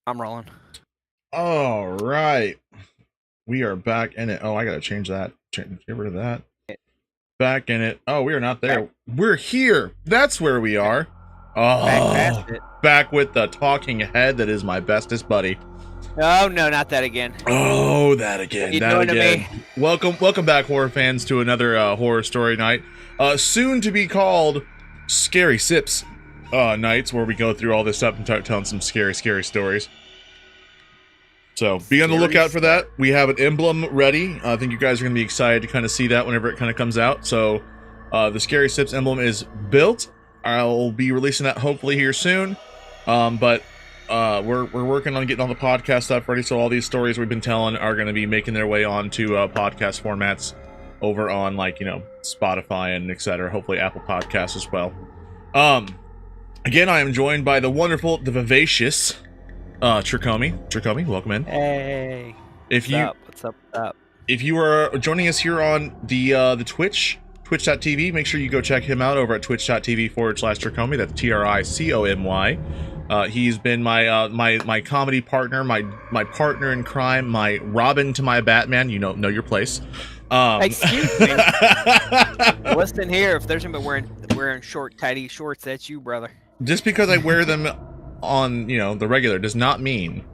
I'm rolling. All right. We are back in it. Oh, I got to change that. Get rid of that. Back in it. Oh, we are not there. We're here. That's where we are. Back Oh, past it. back with the talking head that is my bestest buddy. Oh, no, not that again. Oh, that again. What you That doing again. to me? Welcome back, horror fans, to another horror story night. Soon to be called Scary Sips nights, where we go through all this stuff and start telling some scary stories. So be on the lookout for that. We have an emblem ready. I think you guys are going to be excited to kind of see that whenever it kind of comes out. So the Scary Sips emblem is built. I'll be releasing that hopefully here soon. But we're working on getting all the podcast stuff ready. So all these stories we've been telling are going to be making their way onto podcast formats over on, like, Spotify and etc. Hopefully Apple Podcasts as well. Again, I am joined by the wonderful, the vivacious Tricomy, welcome in. Hey. What's up? If you are joining us here on the twitch.tv, make sure you go check him out over at twitch.tv/Tricomy. That's Tricomy. He's been my comedy partner, my partner in crime, my Robin to my Batman. You know your place. Excuse me. Listen here, if there's somebody wearing short, tidy shorts, that's you, brother. Just because I wear them on the regular does not mean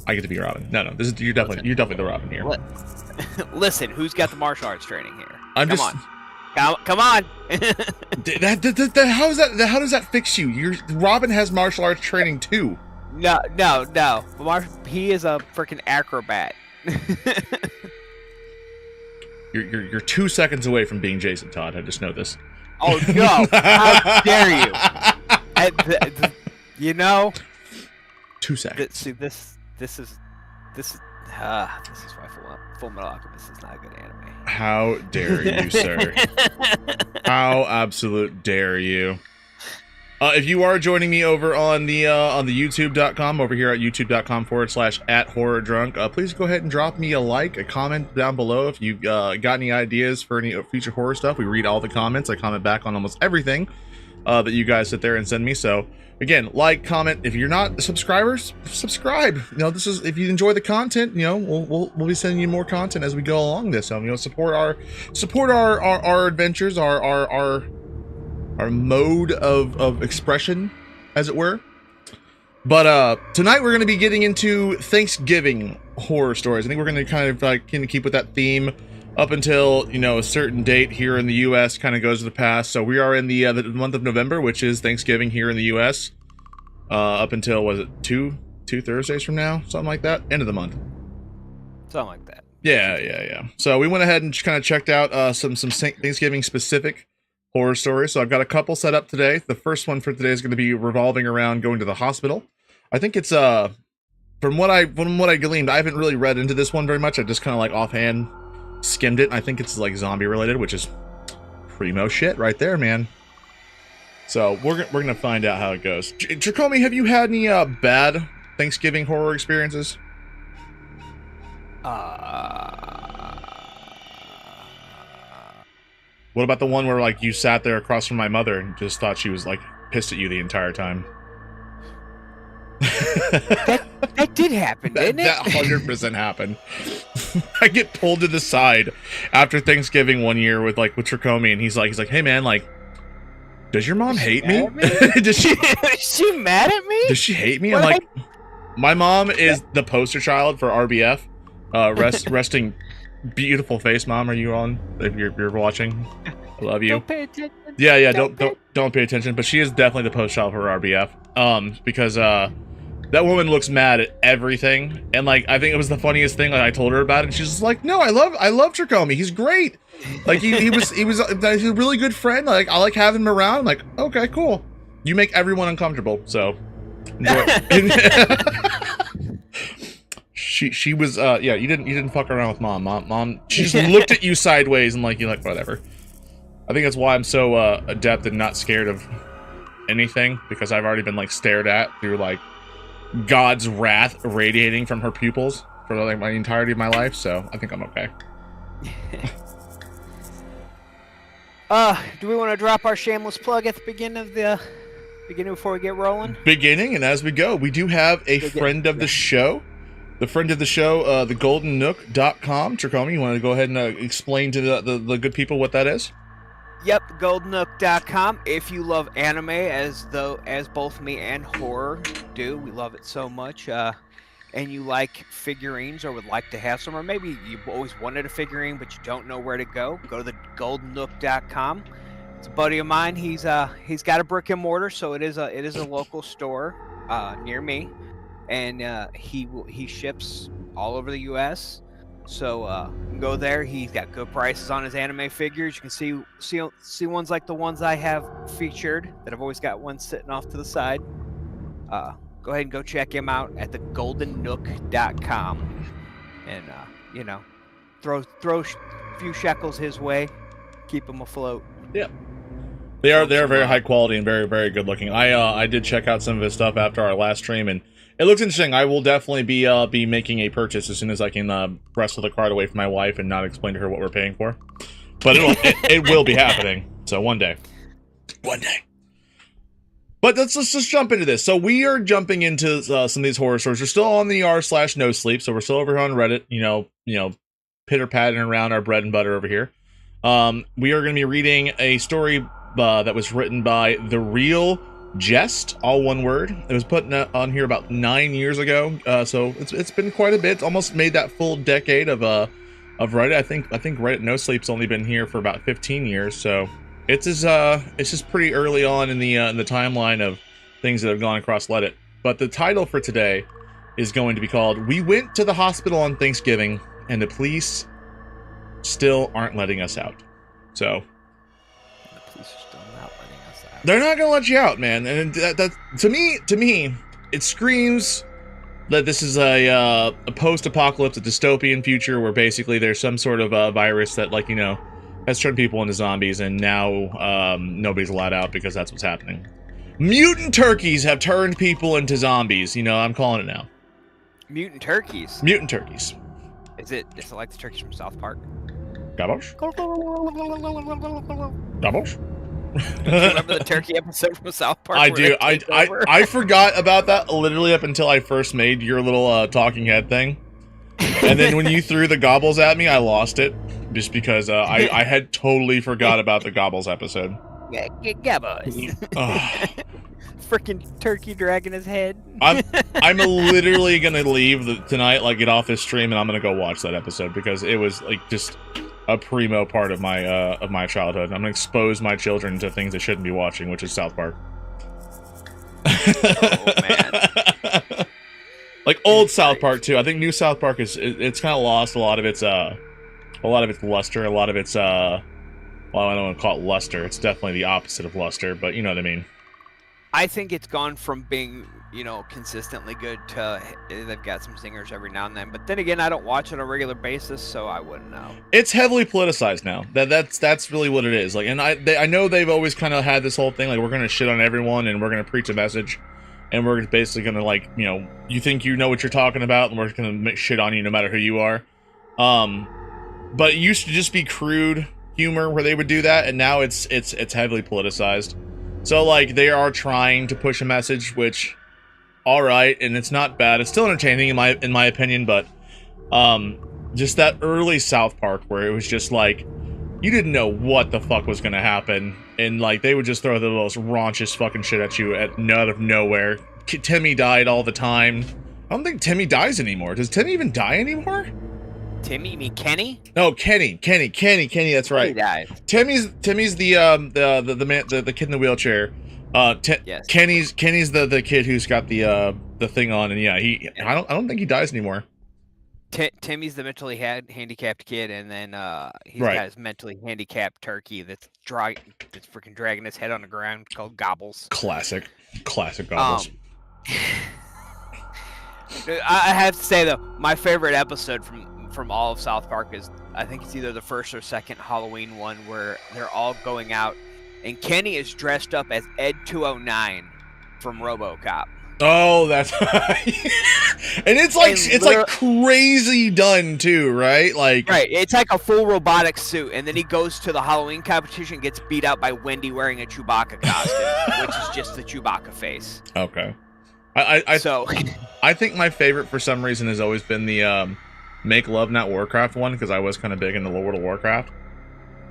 I get to be Robin. No, you're definitely the Robin here. Listen, who's got the martial arts training here? Come on. How does that fix you? Robin has martial arts training too. No. He is a freaking acrobat. You're 2 seconds away from being Jason Todd. I just know this. Oh no! How dare you? 2 seconds. See, this is why Full Metal Alchemist is not a good anime. How dare you, sir? How absolute dare you? If you are joining me over on the YouTube.com, over here at youtube.com/@horrordrunk, please go ahead and drop me a comment down below if you've got any ideas for any future horror stuff. We read all the comments. I comment back on almost everything that you guys sit there and send me. So again, comment. If you're not subscribers, subscribe. This is, if you enjoy the content, we'll be sending you more content as we go along this. Support our adventures, our mode of expression, as it were. But tonight we're going to be getting into Thanksgiving horror stories. I think we're going to kind of keep with that theme up until a certain date here in the U.S. kind of goes to the past. So we are in the month of November, which is Thanksgiving here in the U.S. Up until, was it two Thursdays from now, something like that, end of the month, something like that. Yeah. So we went ahead and kind of checked out some Thanksgiving specific horror stories. So I've got a couple set up today. The first one for today is going to be revolving around going to the hospital. I think it's from what I gleaned, I haven't really read into this one very much. I just kind of offhand skimmed it. I think it's zombie related, which is primo shit right there, man. So we're gonna find out how it goes. Tricomy, have you had any bad Thanksgiving horror experiences? What about the one where you sat there across from my mother and just thought she was pissed at you the entire time? That did happen, didn't it? That 100% happened. I get pulled to the side after Thanksgiving one year with Tricomy, and he's like, hey man, does your mom hate me? Is she mad at me? Does she hate me? I'm like, my mom is the poster child for RBF. Resting beautiful face, Mom. Are you on? If you're watching, I love you. Don't pay attention. Yeah. Don't pay attention. But she is definitely the poster child for RBF. Because that woman looks mad at everything, and I think it was the funniest thing. I told her about it, and she's just like, "No, I love Tricomy. He's great. He was he's a really good friend. I like having him around." I'm like, okay, cool. You make everyone uncomfortable, so enjoy it. She was yeah. You didn't fuck around with mom. She just looked at you sideways and you're like, whatever. I think that's why I'm so adept and not scared of anything, because I've already been stared at through God's wrath radiating from her pupils for my entirety of my life, so I think I'm okay. Do we want to drop our shameless plug at the beginning of the beginning before we get rolling? Beginning, and as we go, we do have a Good, friend of the show. The friend of the show, thegoldennook.com. Tricomy, you want to go ahead and explain to the good people what that is? Yep, goldennook.com. If you love anime as both me and horror do, we love it so much. And you like figurines or would like to have some, or maybe you've always wanted a figurine but you don't know where to go to the goldennook.com. It's a buddy of mine. He's got a brick and mortar, so it is a local store near me, and he ships all over the U.S. So you can go there. He's got good prices on his anime figures. You can see ones like the ones I have featured that I've always got one sitting off to the side. Go ahead and go check him out at the goldennook.com, and throw a few shekels his way, keep him afloat. Yeah, they are very high quality and very, very good looking. I did check out some of his stuff after our last stream, and it looks interesting. I will definitely be making a purchase as soon as I can wrestle the card away from my wife and not explain to her what we're paying for. But it will be happening. So one day. But let's just jump into this. So we are jumping into some of these horror stories. We're still on the r/no sleep, so we're still over here on Reddit. Pitter-patting around our bread and butter over here. We are going to be reading a story that was written by The Real Jest, all one word. It was put on here about 9 years ago, so it's been quite a bit. It's almost made that full decade of Reddit. I think Reddit No Sleep's only been here for about 15 years, so it's just pretty early on in the timeline of things that have gone across Reddit. But the title for today is going to be called "We Went to the Hospital on Thanksgiving and the Police Still Aren't Letting Us Out." So The police are still not letting us out. they're not gonna let you out, man. And that to me, it screams that this is a post-apocalyptic dystopian future where basically there's some sort of virus that has turned people into zombies, and now nobody's allowed out because that's what's happening. Mutant turkeys have turned people into zombies. I'm calling it now. Mutant turkeys. Mutant turkeys. Is it like the turkeys from South Park? Gabosh? Gabosh? Do you remember the turkey episode from South Park? I do. I forgot about that literally up until I first made your little talking head thing. And then when you threw the gobbles at me, I lost it. Just because I had totally forgot about the gobbles episode. Yeah, Gabos. Freaking turkey dragging his head. I'm literally gonna leave tonight, get off this stream, and I'm gonna go watch that episode because it was just a primo part of my childhood. I'm gonna expose my children to things they shouldn't be watching, which is South Park. Oh man. Old South Park too. I think new South Park it's kind of lost a lot of its luster, a lot of its well, I don't want to call it luster. It's definitely the opposite of luster, but you know what I mean. I think it's gone from being, consistently good to they've got some singers every now and then. But then again, I don't watch it on a regular basis, so I wouldn't know. It's heavily politicized now. That's really what it is. And I know they've always kind of had this whole thing we're going to shit on everyone and we're going to preach a message, and we're basically going to you think you know what you're talking about, and we're going to make shit on you no matter who you are. But it used to just be crude humor where they would do that, and now it's heavily politicized. So they are trying to push a message, which, all right, and it's not bad. It's still entertaining in my opinion, but just that early South Park where it was just you didn't know what the fuck was gonna happen, and they would just throw the most raunchous fucking shit at you out of nowhere. Timmy died all the time. I don't think Timmy dies anymore. Does Timmy even die anymore? Timmy? You mean Kenny? No, Kenny. That's right. He dies. Timmy's the man, the kid in the wheelchair. Yes. Kenny's the kid who's got the thing on, and I don't think he dies anymore. Timmy's the mentally handicapped kid, and then he's Right. got his mentally handicapped turkey that's freaking dragging his head on the ground, called Gobbles. Classic Gobbles. I have to say though, my favorite episode from all of South Park is, I think it's either the first or second Halloween one, where they're all going out and Kenny is dressed up as Ed 209 from RoboCop. Oh, that's and it's like crazy done too, right? Like right, it's like a full robotic suit, and then he goes to the Halloween competition, and gets beat out by Wendy wearing a Chewbacca costume, which is just the Chewbacca face. Okay, So I think my favorite for some reason has always been the Make Love Not Warcraft one, because I was kind of big into World of Warcraft,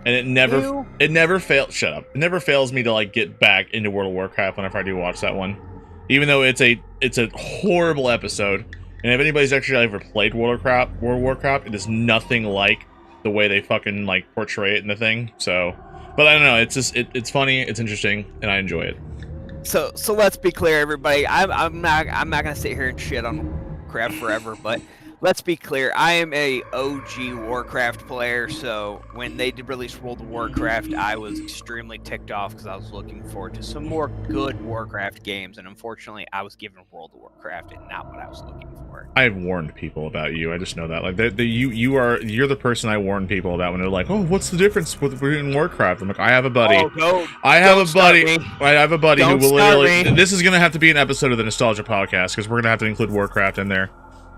and it never failed. Shut up! It never fails me to like get back into World of Warcraft whenever I do watch that one. Even though it's a horrible episode, and if anybody's actually ever played World of Warcraft, it is nothing like the way they fucking like portray it in the thing. So, but I don't know. It's just it's funny, it's interesting, and I enjoy it. So let's be clear, everybody. I'm not gonna sit here and shit on Warcraft forever, but let's be clear. I am a OG Warcraft player, so when they did release World of Warcraft, I was extremely ticked off because I was looking forward to some more good Warcraft games, and unfortunately, I was given World of Warcraft and not what I was looking for. I have warned people about you. I just know that. Like you're the person I warn people about when they're like, "Oh, what's the difference between Warcraft?" I'm like, "I have a buddy. I have a buddy who will literally." This is gonna have to be an episode of the Nostalgia Podcast because we're gonna have to include Warcraft in there.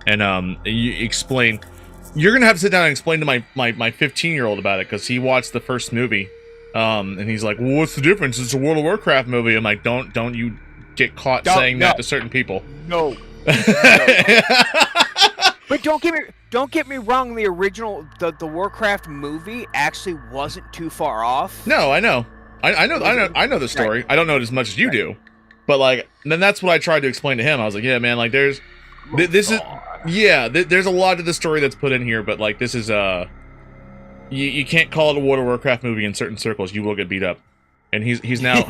And you're gonna have to sit down and explain to my 15-year-old about it, because he watched the first movie, and he's like, well, what's the difference? It's a World of Warcraft movie. I'm like, don't you get caught saying that to certain people. No. But don't get me wrong, the original the Warcraft movie actually wasn't too far off. No, I know. I know the story. Right. I don't know it as much as you do. But like, then that's what I tried to explain to him. I was like, yeah, man, like there's there's a lot of the story that's put in here, but like this is you can't call it a World of Warcraft movie in certain circles. You will get beat up. And he's now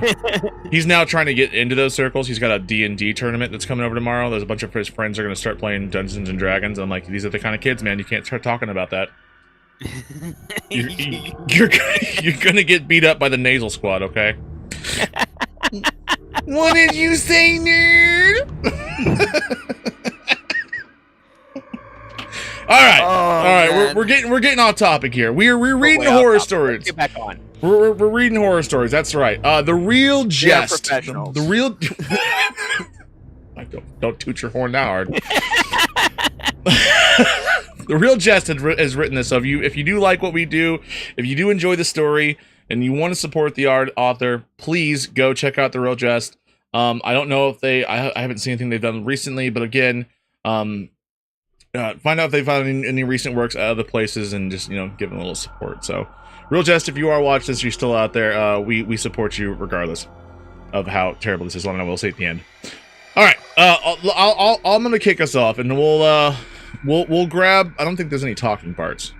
he's now trying to get into those circles. He's got a D&D tournament that's coming over tomorrow. There's a bunch of his friends are going to start playing Dungeons and Dragons. And I'm like, these are the kind of kids, man. You can't start talking about that. You're going to get beat up by the nasal squad, okay? What did you say, nerd? All right. We're getting off topic here. We're reading horror stories. Get back on. We're reading horror stories. That's right. The Real Jest. The real. Don't toot your horn now, hard. The Real Jest has written this. So if you do like what we do, if you do enjoy the story, and you want to support the author, please go check out The Real Jest. I don't know if I haven't seen anything they've done recently, but again, find out if they've found any recent works at other places, and just give them a little support. So, Real Jest, if you are watching this, you're still out there. We support you regardless of how terrible this is. Let me know. We'll see at the end. All right, I'm gonna kick us off, and we'll grab. I don't think there's any talking parts.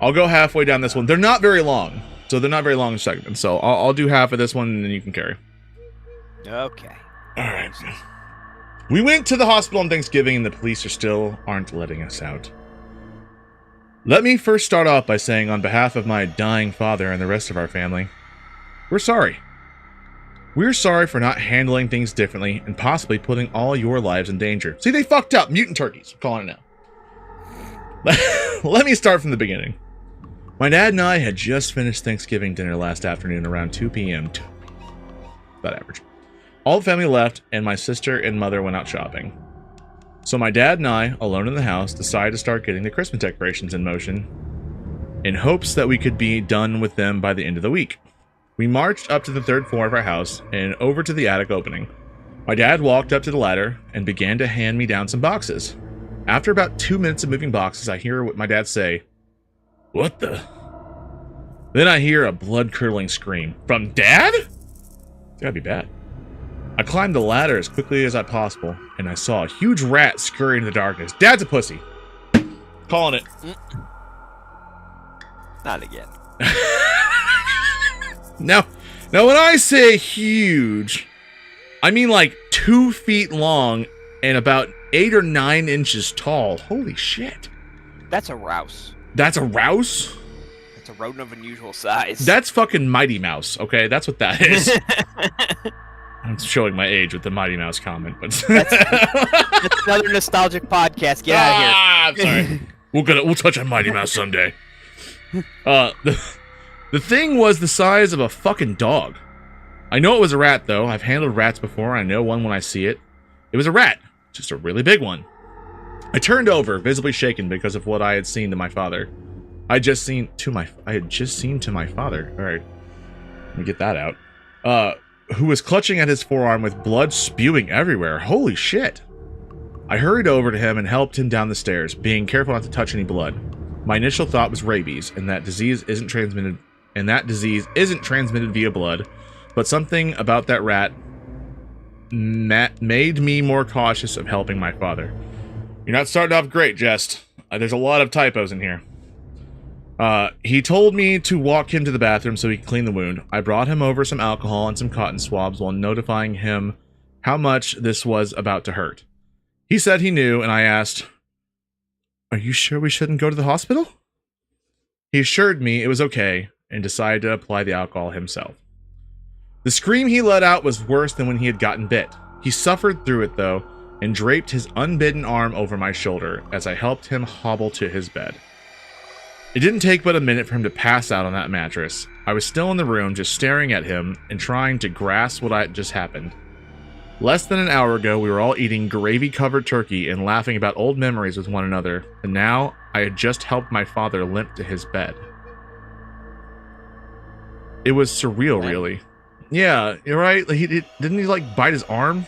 I'll go halfway down this one. They're not very long, so they're not very long segments. So I'll do half of this one, and then you can carry. Okay. All right. We went to the hospital on Thanksgiving, and the police still aren't letting us out. Let me first start off by saying, on behalf of my dying father and the rest of our family, we're sorry. We're sorry for not handling things differently and possibly putting all your lives in danger. See, they fucked up. Mutant turkeys. I'm calling it now. Let me start from the beginning. My dad and I had just finished Thanksgiving dinner last afternoon around 2 p.m. About average. All the family left, and my sister and mother went out shopping. So my dad and I, alone in the house, decided to start getting the Christmas decorations in motion in hopes that we could be done with them by the end of the week. We marched up to the third floor of our house and over to the attic opening. My dad walked up to the ladder and began to hand me down some boxes. After about 2 minutes of moving boxes, I hear what my dad say, "What the?" Then I hear a blood-curdling scream. From Dad? It's gotta be bad. I climbed the ladder as quickly as I possible, and I saw a huge rat scurry into the darkness. Dad's a pussy. Calling it. Not again. Now when I say huge, I mean like 2 feet long and about 8 or 9 inches tall. Holy shit. That's a rouse. That's a rouse? That's a rodent of unusual size. That's fucking Mighty Mouse, okay? That's what that is. I'm showing my age with the Mighty Mouse comment, but that's another nostalgic podcast. Get out of here. I'm sorry. We'll touch on Mighty Mouse someday. The thing was the size of a fucking dog. I know it was a rat, though. I've handled rats before. I know one when I see it. It was a rat, just a really big one. I turned over, visibly shaken because of what I had seen to my father. I had just seen to my father. All right, let me get that out. Who was clutching at his forearm with blood spewing everywhere. Holy shit. I hurried over to him and helped him down the stairs, being careful not to touch any blood. My initial thought was rabies, and that disease isn't transmitted via blood, but something about that rat made me more cautious of helping my father. You're not starting off great, Jest. There's a lot of typos in here. He told me to walk him to the bathroom so he could clean the wound. I brought him over some alcohol and some cotton swabs while notifying him how much this was about to hurt. He said he knew, and I asked, "Are you sure we shouldn't go to the hospital?" He assured me it was okay and decided to apply the alcohol himself. The scream he let out was worse than when he had gotten bit. He suffered through it, though, and draped his unbidden arm over my shoulder as I helped him hobble to his bed. It didn't take but a minute for him to pass out on that mattress. I was still in the room, just staring at him and trying to grasp what had just happened. Less than an hour ago, we were all eating gravy-covered turkey and laughing about old memories with one another, and now I had just helped my father limp to his bed. It was surreal, really. Yeah, you're right. Didn't he like bite his arm?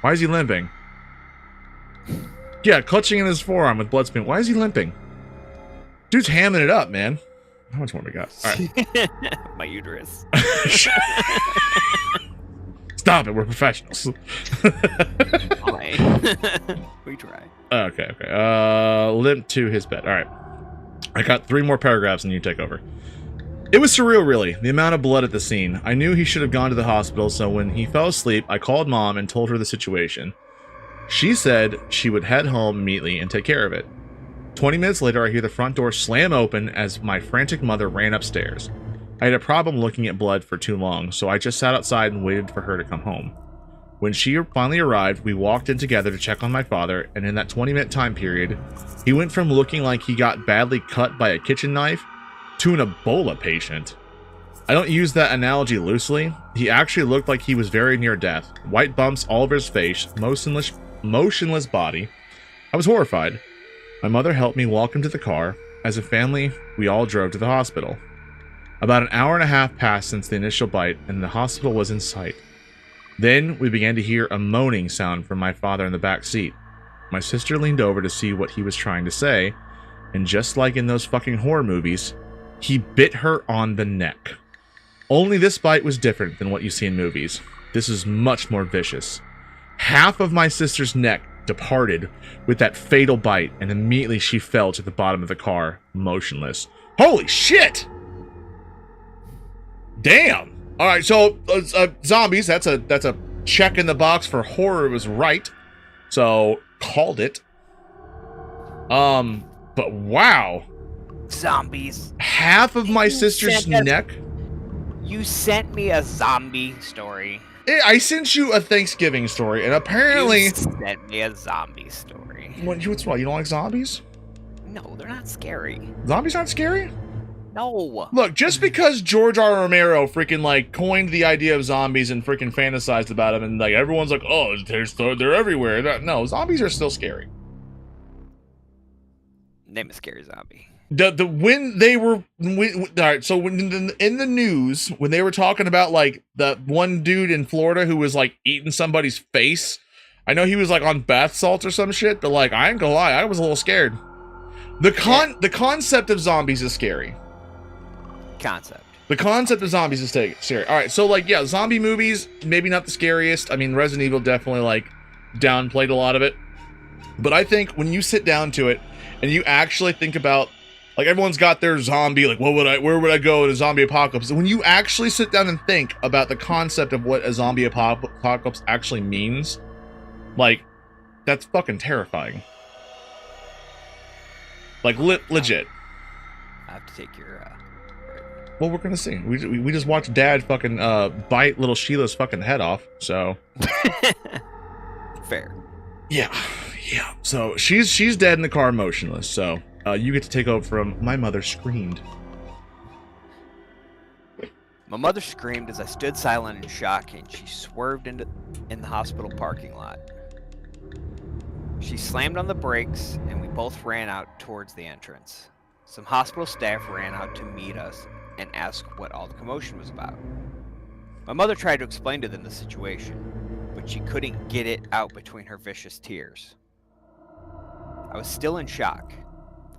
Why is he limping? Yeah, clutching in his forearm with blood spewing. Why is he limping? Dude's hamming it up, man. How much more we got? All right. My uterus. Stop it. We're professionals. We try. Okay. Limp to his bed. All right. I got 3 more paragraphs and you take over. It was surreal, really, the amount of blood at the scene. I knew he should have gone to the hospital, so when he fell asleep, I called Mom and told her the situation. She said she would head home immediately and take care of it. 20 minutes later, I hear the front door slam open as my frantic mother ran upstairs. I had a problem looking at blood for too long, so I just sat outside and waited for her to come home. When she finally arrived, we walked in together to check on my father, and in that 20-minute time period, he went from looking like he got badly cut by a kitchen knife to an Ebola patient. I don't use that analogy loosely. He actually looked like he was very near death. White bumps all over his face, motionless body. I was horrified. My mother helped me walk him to the car. As a family, we all drove to the hospital. About an hour and a half passed since the initial bite, and the hospital was in sight. Then we began to hear a moaning sound from my father in the back seat. My sister leaned over to see what he was trying to say, and just like in those fucking horror movies, he bit her on the neck. Only this bite was different than what you see in movies. This is much more vicious. Half of my sister's neck departed with that fatal bite, and immediately she fell to the bottom of the car, motionless. Holy shit! Damn! Alright, so, zombies, that's a check in the box for horror was right. So, called it. But wow. Zombies. Half of my sister's neck? You sent me a zombie story. I sent you a Thanksgiving story, and apparently... You sent me a zombie story. What's wrong? You don't like zombies? No, they're not scary. Zombies aren't scary? No. Look, just because George R. Romero freaking, like, coined the idea of zombies and freaking fantasized about them, and, like, everyone's like, oh, they're everywhere. No, zombies are still scary. Name a scary zombie. When they were all right, so when in the news when they were talking about like the one dude in Florida who was like eating somebody's face, I know he was like on bath salts or some shit, but like I ain't gonna lie, I was a little scared. The concept of zombies is scary. The concept of zombies is scary. All right, so like yeah, zombie movies maybe not the scariest. I mean, Resident Evil definitely like downplayed a lot of it, but I think when you sit down to it and you actually think about like everyone's got their zombie, like where would I go in a zombie apocalypse? When you actually sit down and think about the concept of what a zombie apocalypse actually means, like that's fucking terrifying. Like legit. I have to take your well, we're gonna see. We just watched Dad fucking bite little Sheila's fucking head off, so fair. Yeah. So she's dead in the car, motionless, so you get to take over from my mother screamed. My mother screamed as I stood silent in shock, and she swerved in the hospital parking lot. She slammed on the brakes, and we both ran out towards the entrance. Some hospital staff ran out to meet us and ask what all the commotion was about. My mother tried to explain to them the situation, but she couldn't get it out between her vicious tears. I was still in shock,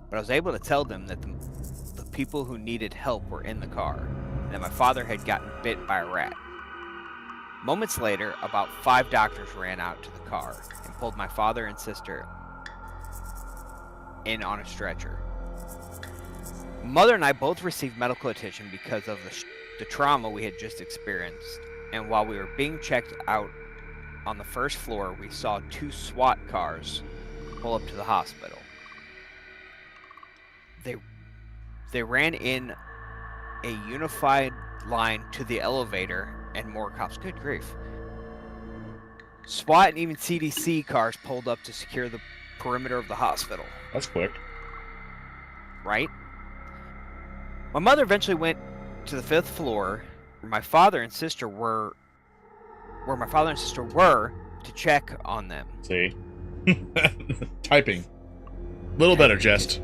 but I was able to tell them that the people who needed help were in the car, and that my father had gotten bit by a rat. Moments later, about 5 doctors ran out to the car and pulled my father and sister in on a stretcher. Mother and I both received medical attention because of the trauma we had just experienced, and while we were being checked out on the first floor, we saw 2 SWAT cars pull up to the hospital. They ran in a unified line to the elevator, and more cops. Good grief. SWAT and even CDC cars pulled up to secure the perimeter of the hospital. That's quick. Right? My mother eventually went to the 5th floor where my father and sister were to check on them. See? Typing. Little better, Jest.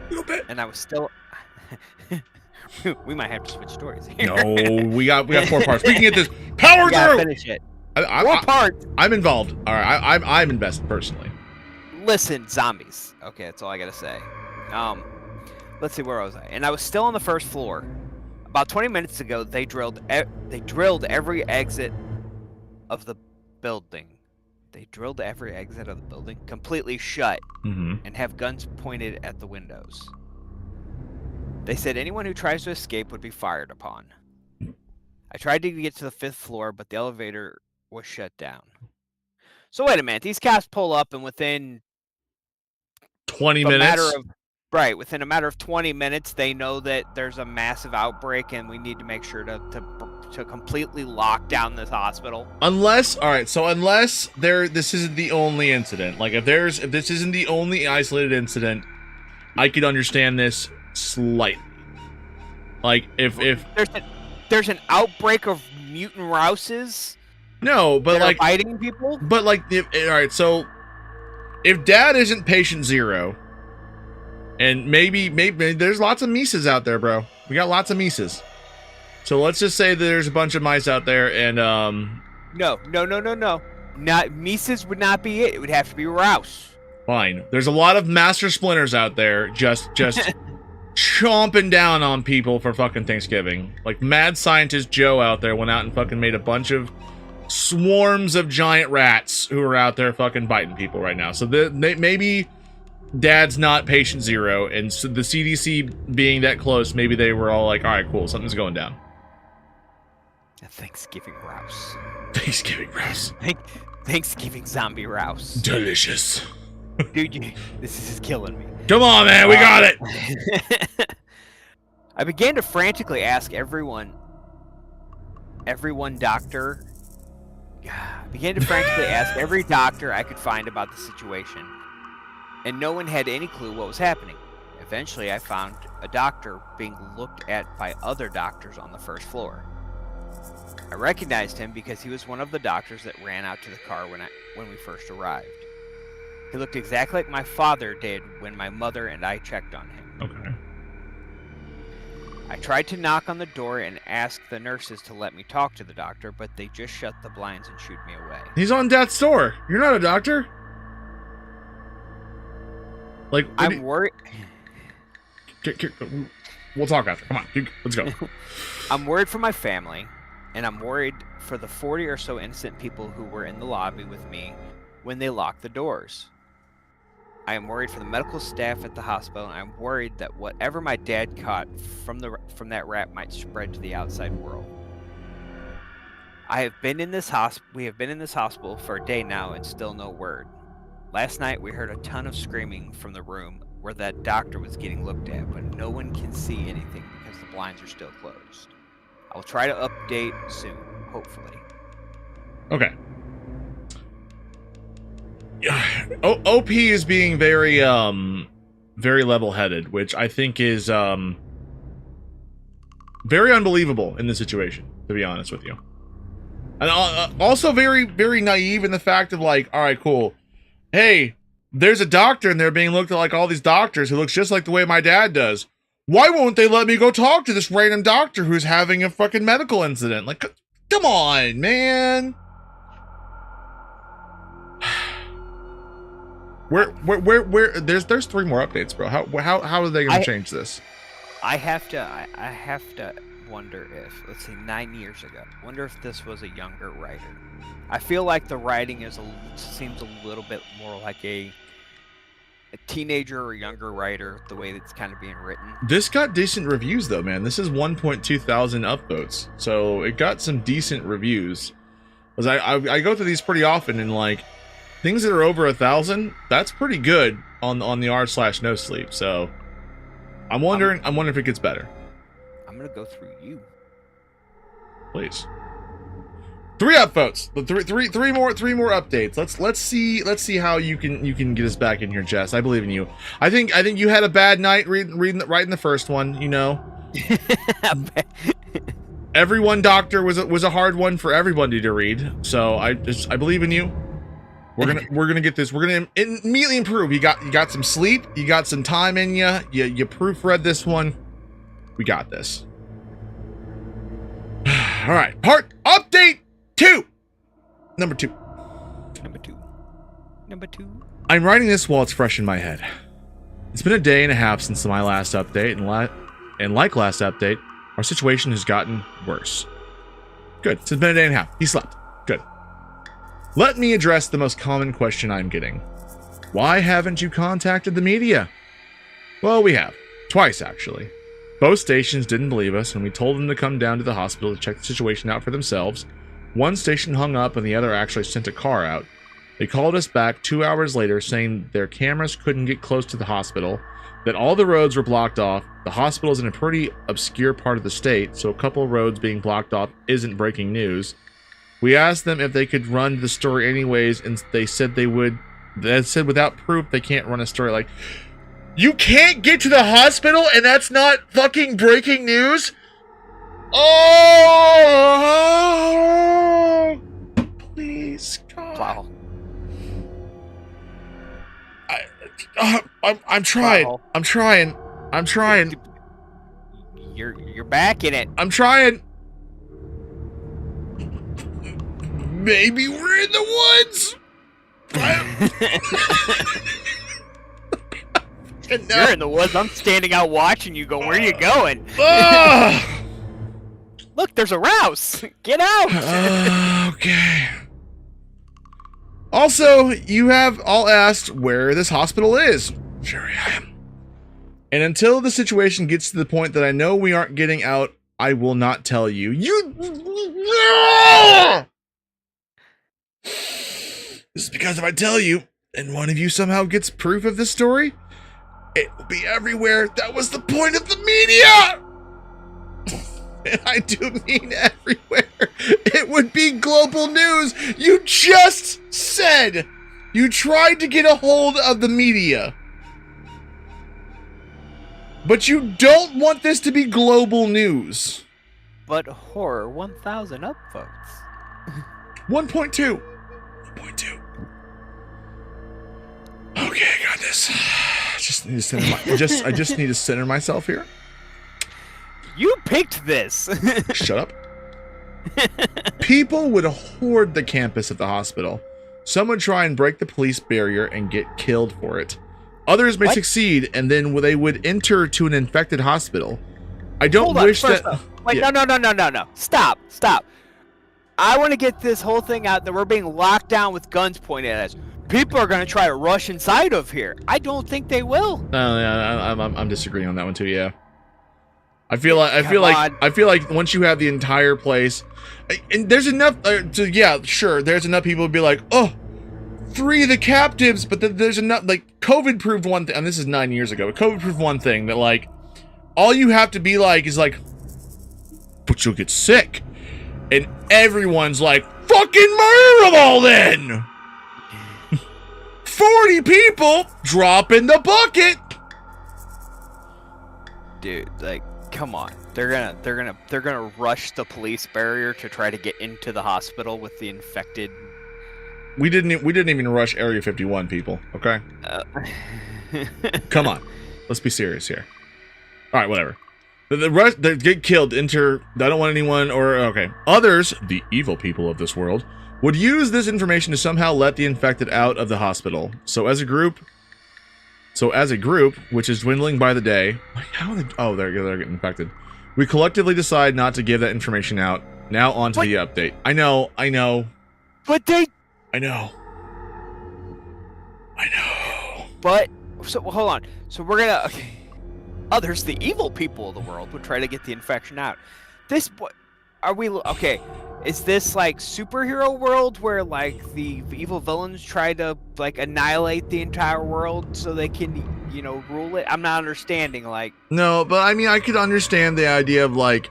Little bit. And I was still we might have to switch stories here. No, we got 4 parts. We can get this power through. Finish it. 4 parts. I'm involved. All right, I'm invested personally. Listen, zombies. Okay, that's all I gotta say. Let's see, where was I? And I was still on the 1st floor. About 20 minutes ago, they drilled every exit of the building. They drilled every exit of the building completely shut, and have guns pointed at the windows. They said anyone who tries to escape would be fired upon. I tried to get to the 5th floor, but the elevator was shut down. So wait a minute. These cops pull up, and within 20 minutes? Within a matter of 20 minutes, they know that there's a massive outbreak, and we need to make sure to completely lock down this hospital. Unless this isn't the only incident. Like, if this isn't the only isolated incident, I could understand this slightly. Like, if there's an outbreak of mutant rouses. No, but that like are biting people. But like, all right, so if Dad isn't patient 0. And maybe there's lots of Mises out there, bro. We got lots of Mises. So let's just say that there's a bunch of mice out there, and No. Not Mises would not be it. It would have to be Rouse. Fine. There's a lot of Master Splinters out there, just chomping down on people for fucking Thanksgiving. Like Mad Scientist Joe out there went out and fucking made a bunch of swarms of giant rats who are out there fucking biting people right now. So maybe Dad's not patient 0, and so the CDC being that close, maybe they were all like, all right, cool, something's going down. Thanksgiving Rouse. Thanksgiving zombie Rouse. Delicious. Dude, this is killing me. Come on, man, we got it. I began to frantically ask every doctor I could find about the situation, and no one had any clue what was happening. Eventually, I found a doctor being looked at by other doctors on the 1st floor. I recognized him because he was one of the doctors that ran out to the car when we first arrived. He looked exactly like my father did when my mother and I checked on him. Okay. I tried to knock on the door and ask the nurses to let me talk to the doctor, but they just shut the blinds and shooed me away. He's on death's door. You're not a doctor. Like, I'm worried. We'll talk after. Come on, let's go. I'm worried for my family, and I'm worried for the 40 or so innocent people who were in the lobby with me when they locked the doors. I am worried for the medical staff at the hospital, and I'm worried that whatever my dad caught from that rat might spread to the outside world. We have been in this hospital for a day now, and still no word. Last night we heard a ton of screaming from the room where that doctor was getting looked at, but no one can see anything because the blinds are still closed. I'll try to update soon, hopefully. Okay. OP is being very very level-headed, which I think is Very unbelievable in this situation, to be honest with you. And also very, very naive in the fact of like, all right, cool. Hey, there's a doctor and they're being looked at like all these doctors who looks just like the way my dad does. Why won't they let me go talk to this random doctor who's having a fucking medical incident? Like, come on, man. Where? There's 3 more updates, bro. How are they gonna change this? I have to wonder if, let's see, 9 years ago. Wonder if this was a younger writer. I feel like the writing seems a little bit more like a teenager or younger writer, the way that's kind of being written. This got decent reviews though, man. This is 1.2 thousand upvotes, so it got some decent reviews. Because I go through these pretty often, and like things that are over 1,000, that's pretty good on the r/no sleep. So I'm wondering if it gets better. I'm gonna go through you. Please. 3 upvotes. Three more updates. Let's see how you can get us back in here, Jess. I believe in you. I think you had a bad night writing the first one. You know. Everyone Doctor was a hard one for everybody to read. So I believe in you. We're gonna get this. We're gonna immediately improve. You got some sleep. You got some time in you. You proofread this one. We got this. All right. Part update 2. Number 2. I'm writing this while it's fresh in my head. It's been a day and a half since my last update, and like last update, our situation has gotten worse. Good. It's been a day and a half. He slept. Good. Let me address the most common question I'm getting. Why haven't you contacted the media? Well, we have. Twice, actually. Both stations didn't believe us, and we told them to come down to the hospital to check the situation out for themselves. One station hung up, and the other actually sent a car out. They called us back 2 hours later saying their cameras couldn't get close to the hospital, that all the roads were blocked off. The hospital is in a pretty obscure part of the state, so a couple of roads being blocked off isn't breaking news. We asked them if they could run the story anyways, and they said they would. They said without proof they can't run a story. Like, you can't get to the hospital and that's not fucking breaking news? Oh! Please, God. Wow. I'm trying. Wow. I'm trying. You're back in it. I'm trying. Maybe we're in the woods. You're in the woods. I'm standing out watching you go. Where are you going? Look, there's a rouse. Get out. Okay. Also, you have all asked where this hospital is. Sure I am. And until the situation gets to the point that I know we aren't getting out, I will not tell you. This is because if I tell you, and one of you somehow gets proof of this story, it will be everywhere. That was the point of the media! And I do mean everywhere. It would be global news. You just said you tried to get a hold of the media. But you don't want this to be global news. But horror, 1,000 upvotes. 1.2. 1.2. Okay, I got this. I just need to center myself here. You picked this. Shut up. People would hoard the campus of the hospital. Some would try and break the police barrier and get killed for it. Others may succeed, and then they would enter to an infected hospital. I don't wish that... Wait, yeah. No. Stop. I want to get this whole thing out that we're being locked down with guns pointed at us. People are going to try to rush inside of here. I don't think they will. I'm disagreeing on that one too. Yeah, I feel like once you have the entire place, and there's enough. There's enough people to be like, oh, free the captives. But there's enough. Like, COVID proved one thing, and this is 9 years ago. But COVID proved one thing, that like, all you have to be like is like, but you'll get sick, and everyone's like, fucking murder them all then. 40 people drop in the bucket. dude, like, come on. They're gonna rush the police barrier to try to get into the hospital with the infected. We didn't even rush Area 51, people. Okay, come on, let's be serious here. All right, whatever. The rest, they get killed. I don't want anyone or okay. Others, the evil people of this world, would use this information to somehow let the infected out of the hospital. So as a group, which is dwindling by the day, like how are they? Oh, they're getting infected. We collectively decide not to give that information out. Now on to the update. I know. But they. I know. But so hold on. So we're gonna. Okay. Others, the evil people of the world, would try to get the infection out. This, what are we? Okay, is this like superhero world where like the evil villains try to like annihilate the entire world so they can, rule it? I'm not understanding. Like, no, but I mean, I could understand the idea of like,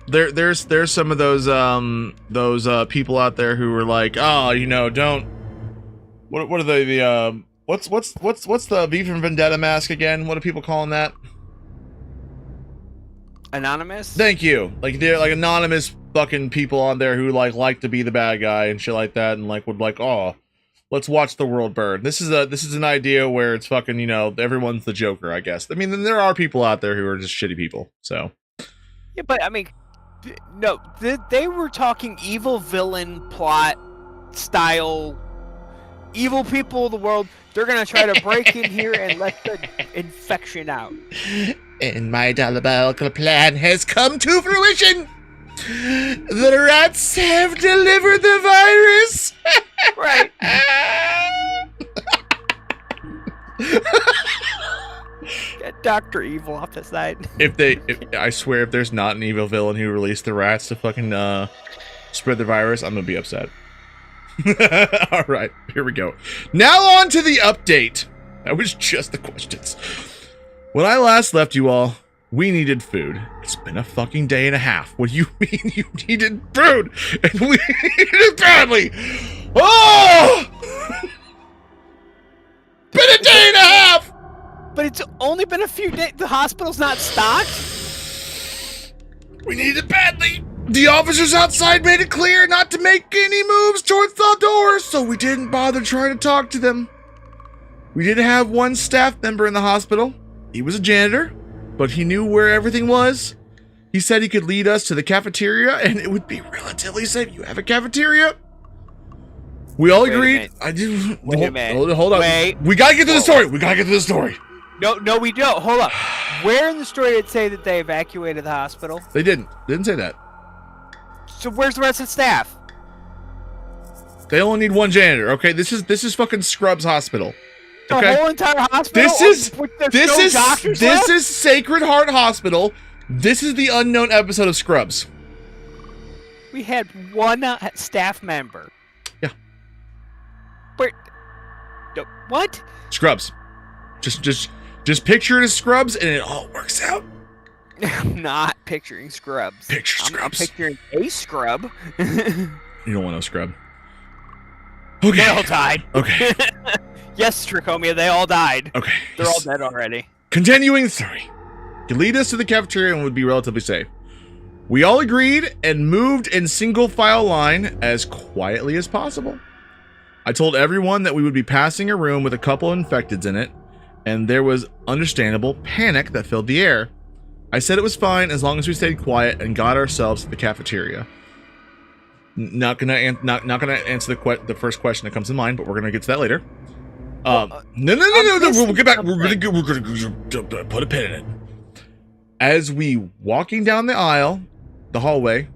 there's some of those people out there who are like, oh, don't. What are they? What's the V for Vendetta mask again? What are people calling that? Anonymous? Thank you. Like they're like anonymous fucking people on there who like to be the bad guy and shit like that, and like would like, oh, let's watch the world burn. This is an idea where it's fucking, everyone's the Joker, I guess. I mean, then there are people out there who are just shitty people. So yeah, but I mean, no, they were talking evil villain plot style. Evil people of the world, they're gonna try to break in here and let the infection out. And my diabolical plan has come to fruition. The rats have delivered the virus. Right. Get Dr. Evil off the side. I swear, if there's not an evil villain who released the rats to fucking spread the virus, I'm gonna be upset. All right, here we go. Now on to the update. That was just the questions. When I last left you all, we needed food. It's been a fucking day and a half. What do you mean you needed food? And we needed it badly. Oh! Been a day and a half! But it's only been a few days. The hospital's not stocked? We need it badly. The officers outside made it clear not to make any moves towards the door, so we didn't bother trying to talk to them. We did have one staff member in the hospital. He was a janitor, but he knew where everything was. He said he could lead us to the cafeteria, and it would be relatively safe. You have a cafeteria? We all agreed. I did. Wait a minute. Hold on. Wait. We gotta get to the story. We gotta get to the story. No, we don't. Hold up. Where in the story did it say that they evacuated the hospital? They didn't. They didn't say that. So where's the rest of the staff? They only need one janitor. Okay, this is fucking Scrubs Hospital. Okay? The whole entire hospital. This is Sacred Heart Hospital. This is the unknown episode of Scrubs. We had one staff member. Yeah. Wait. No, what? Scrubs. Just picture it as Scrubs, and it all works out. I'm not picturing Scrubs. Picture Scrubs. I'm picturing a scrub. You don't want no scrub. Okay. They all died. Okay. Yes, Tricomy, they all died. Okay. They're all dead already. Continuing the story. You lead us to the cafeteria and would be relatively safe. We all agreed and moved in single file line as quietly as possible. I told everyone that we would be passing a room with a couple of infecteds in it, and there was understandable panic that filled the air. I said it was fine as long as we stayed quiet and got ourselves to the cafeteria. Not gonna answer the first question that comes to mind, but we're gonna get to that later. No. We'll get back. We're gonna put a pin in it. As we were walking down the hallway,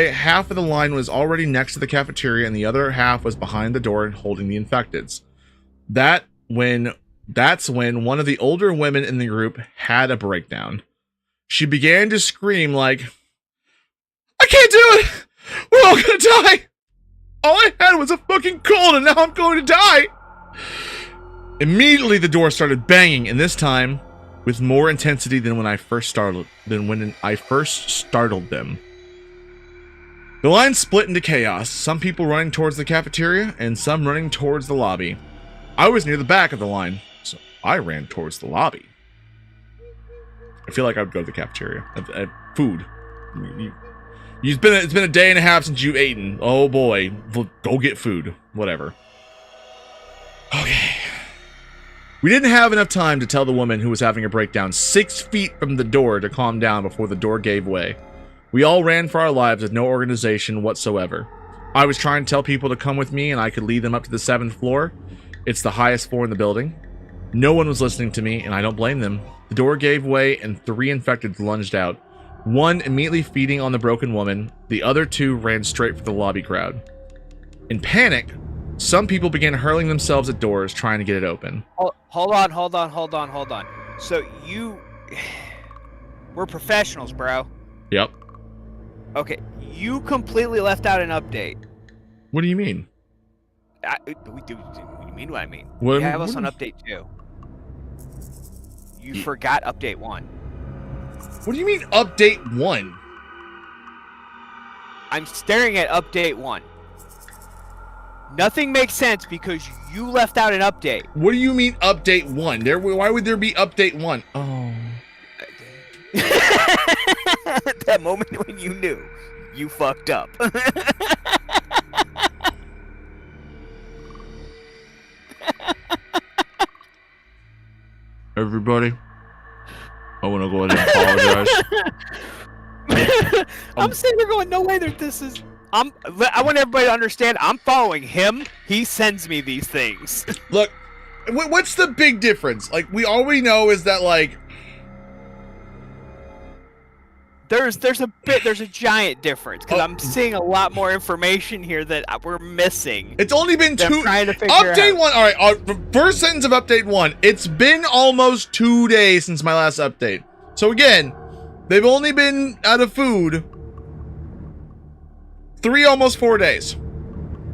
half of the line was already next to the cafeteria, and the other half was behind the door and holding the infecteds. That's when one of the older women in the group had a breakdown. She began to scream like, I can't do it! We're all gonna die! All I had was a fucking cold and now I'm going to die! Immediately the door started banging, and this time with more intensity than when I first startled them. The line split into chaos, some people running towards the cafeteria and some running towards the lobby. I was near the back of the line, so I ran towards the lobby. I feel like I'd go to the cafeteria. Food. It's been a day and a half since you've eaten. Oh boy, go get food. Whatever. Okay. We didn't have enough time to tell the woman who was having a breakdown 6 feet from the door to calm down before the door gave way. We all ran for our lives with no organization whatsoever. I was trying to tell people to come with me and I could lead them up to the 7th floor. It's the highest floor in the building. No one was listening to me, and I don't blame them. The door gave way and 3 infected lunged out. One immediately feeding on the broken woman. The other 2 ran straight for the lobby crowd. In panic, some people began hurling themselves at doors trying to get it open. Hold on. So we're professionals, bro. Yep. Okay, you completely left out an update. What do you mean? What do you mean what I mean? What, You have us on update 2. You forgot update 1. What do you mean update 1? I'm staring at update 1. Nothing makes sense because you left out an update. What do you mean update 1? Why would there be update 1? Oh. That moment when you knew you fucked up. Everybody, I want to go ahead and apologize. I'm sitting there going, no way that this is... I want everybody to understand, I'm following him. He sends me these things. Look, what's the big difference? Like, all we know is that, like... There's a giant difference, because I'm seeing a lot more information here that we're missing. It's only been 2... Trying to figure update out. 1, alright, first sentence of update 1. It's been almost 2 days since my last update. So again, they've only been out of food 3, almost 4 days.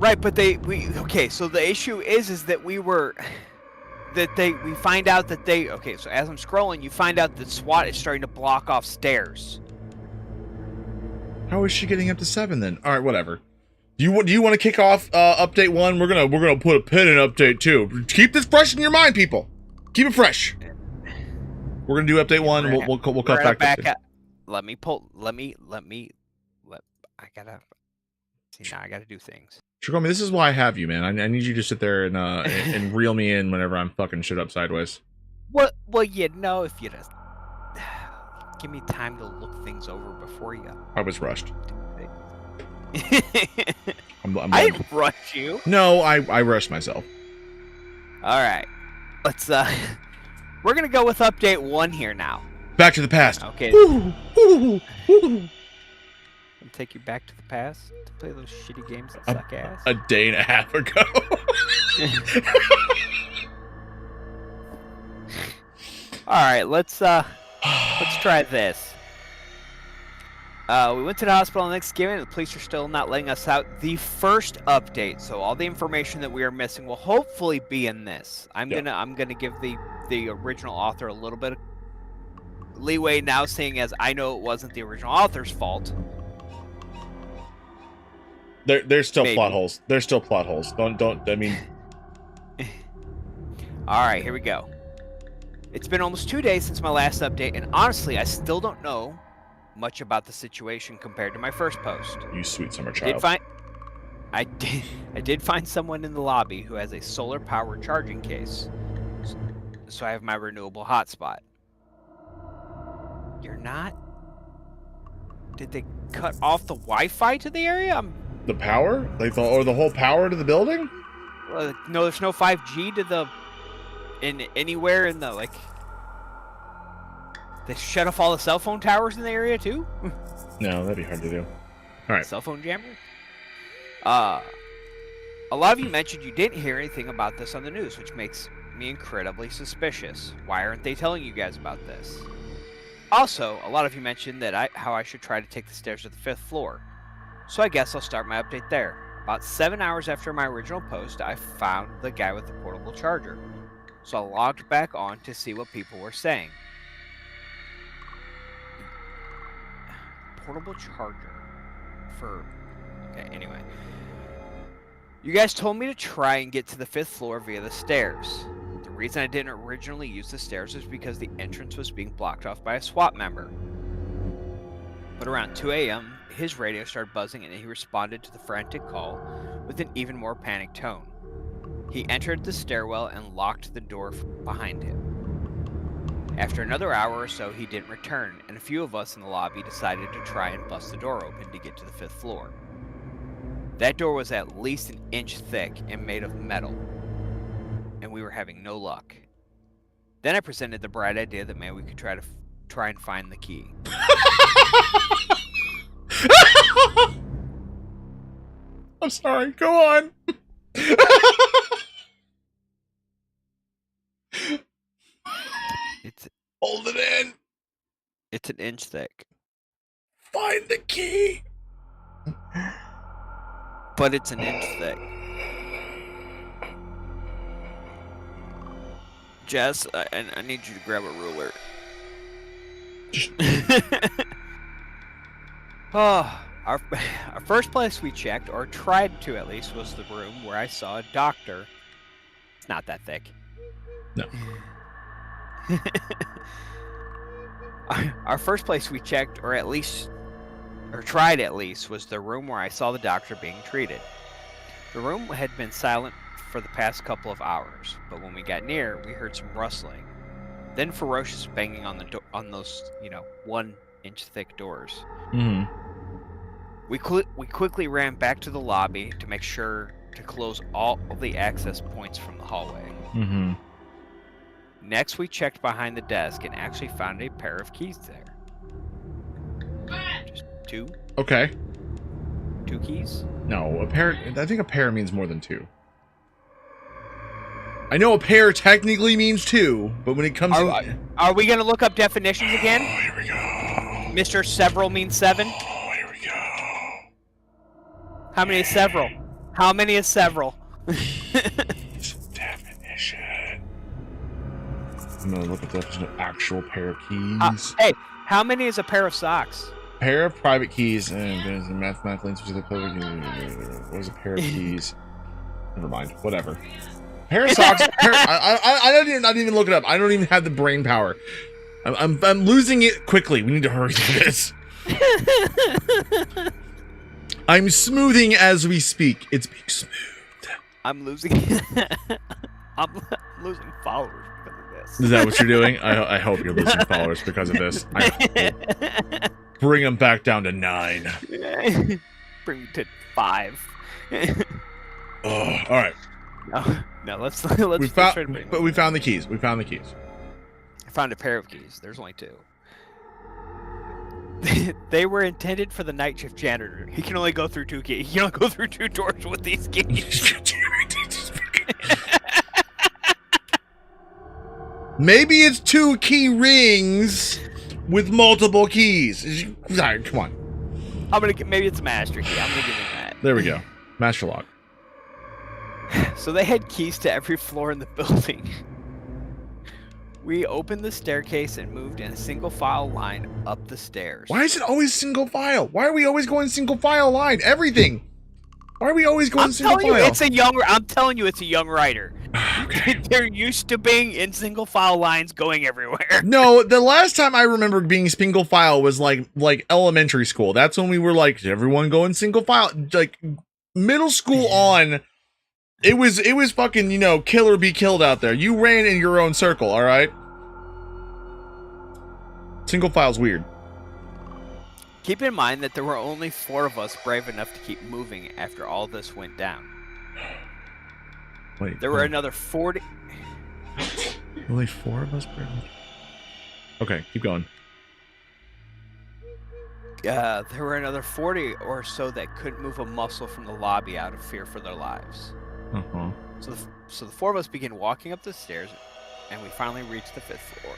Right, but okay, so the issue is that we find out that okay, so as I'm scrolling, you find out that SWAT is starting to block off stairs. How is she getting up to 7 then? All right, whatever. Do you want to kick off update 1? We're gonna put a pin in update 2. Keep this fresh in your mind, people. Keep it fresh. We're gonna do update 1. We'll cut back. I gotta see now. I gotta do things. Tricomy, this is why I have you, man. I need you to sit there and reel me in whenever I'm fucking shit up sideways. Well, you know, if you just give me time to look things over before you. I was rushed. I didn't rush you. No, I rushed myself. All right, let's. We're gonna go with update 1 here now. Back to the past. Okay. Ooh. I'll take you back to the past to play those shitty games that suck ass. A day and a half ago. All right, let's try this. We went to the hospital on Thanksgiving. The police are still not letting us out. The first update, so all the information that we are missing will hopefully be in this. I'm gonna give the original author a little bit of leeway now, seeing as I know it wasn't the original author's fault. There's still plot holes. There's still plot holes. Don't. I mean. All right, here we go. It's been almost 2 days since my last update, and honestly, I still don't know much about the situation compared to my first post. You sweet summer child. I did find someone in the lobby who has a solar power charging case, so I have my renewable hotspot. You're not? Did they cut off the Wi-Fi to the area? The power? Like the whole power to the building? No, there's no 5G to anywhere in the, like... They shut off all the cell phone towers in the area too? No, that'd be hard to do. All right. Cell phone jammer? A lot of you mentioned you didn't hear anything about this on the news, which makes me incredibly suspicious. Why aren't they telling you guys about this? Also, a lot of you mentioned that how I should try to take the stairs to the 5th floor. So I guess I'll start my update there. About 7 hours after my original post, I found the guy with the portable charger. So I logged back on to see what people were saying. Portable charger for... Okay, anyway. You guys told me to try and get to the 5th floor via the stairs. The reason I didn't originally use the stairs was because the entrance was being blocked off by a SWAT member. But around 2 a.m., his radio started buzzing and he responded to the frantic call with an even more panicked tone. He entered the stairwell and locked the door behind him. After another hour or so, he didn't return, and a few of us in the lobby decided to try and bust the door open to get to the 5th floor. That door was at least an inch thick and made of metal, and we were having no luck. Then I presented the bright idea that maybe we could try and find the key. I'm sorry. Go on. Hold it in. It's an inch thick. Find the key. But it's an inch thick. Jess, I need you to grab a ruler. Oh, our first place we checked, or tried to at least, was the room where I saw a doctor. It's not that thick. No. Our first place we checked, or tried at least, was the room where I saw the doctor being treated. The room had been silent for the past couple of hours, but when we got near, we heard some rustling, then ferocious banging on on those, 1 inch thick doors. Mm-hmm. We quickly ran back to the lobby to make sure to close all of the access points from the hallway. Mm-hmm. Next, we checked behind the desk and actually found a pair of keys there. Just 2? Okay. 2 keys? No, a pair. I think a pair means more than 2. I know a pair technically means 2, but when it comes to... Are we going to look up definitions again? Oh, here we go. Mr. Several means 7? Oh, here we go. How many is several? How many is several? Definition. I'm gonna look at the definition of actual pair of keys. Hey, how many is a pair of socks? Pair of private keys and mathematically specific. What is a pair of keys? Never mind. Whatever. Pair of socks. I don't not even look it up. I don't even have the brain power. I'm losing it quickly. We need to hurry through this. I'm smoothing as we speak. It's being smooth. I'm losing. I'm losing followers because of this. Is that what you're doing? I hope you're losing followers because of this. Bring them back down to 9. Bring me to 5. Oh, all right. No. Let's. We found the keys. We found the keys. I found a pair of keys. There's only 2. They were intended for the night shift janitor. He can only go through 2 keys. He can only go through 2 doors with these keys. Maybe it's 2 key rings with multiple keys. Sorry, come on. Maybe it's a master key. I'm gonna give him that. There we go. Master lock. So they had keys to every floor in the building. We opened the staircase and moved in a single file line up the stairs. Why is it always single file? Why are we always going single file line? Everything. Why are we always going single file? I'm telling you, it's a young writer. Okay. They're used to being in single file lines going everywhere. No, the last time I remember being single file was like elementary school. That's when we were like, is everyone going single file? Like middle school on, it was fucking, kill or be killed out there. You ran in your own circle, all right? Single file's weird. Keep in mind that there were only 4 of us brave enough to keep moving after all this went down. Wait. There were another 40. Only 4 of us brave enough? Okay, keep going. There were another 40 or so that couldn't move a muscle from the lobby out of fear for their lives. Uh-huh. So the 4 of us began walking up the stairs, and we finally reached the 5th floor.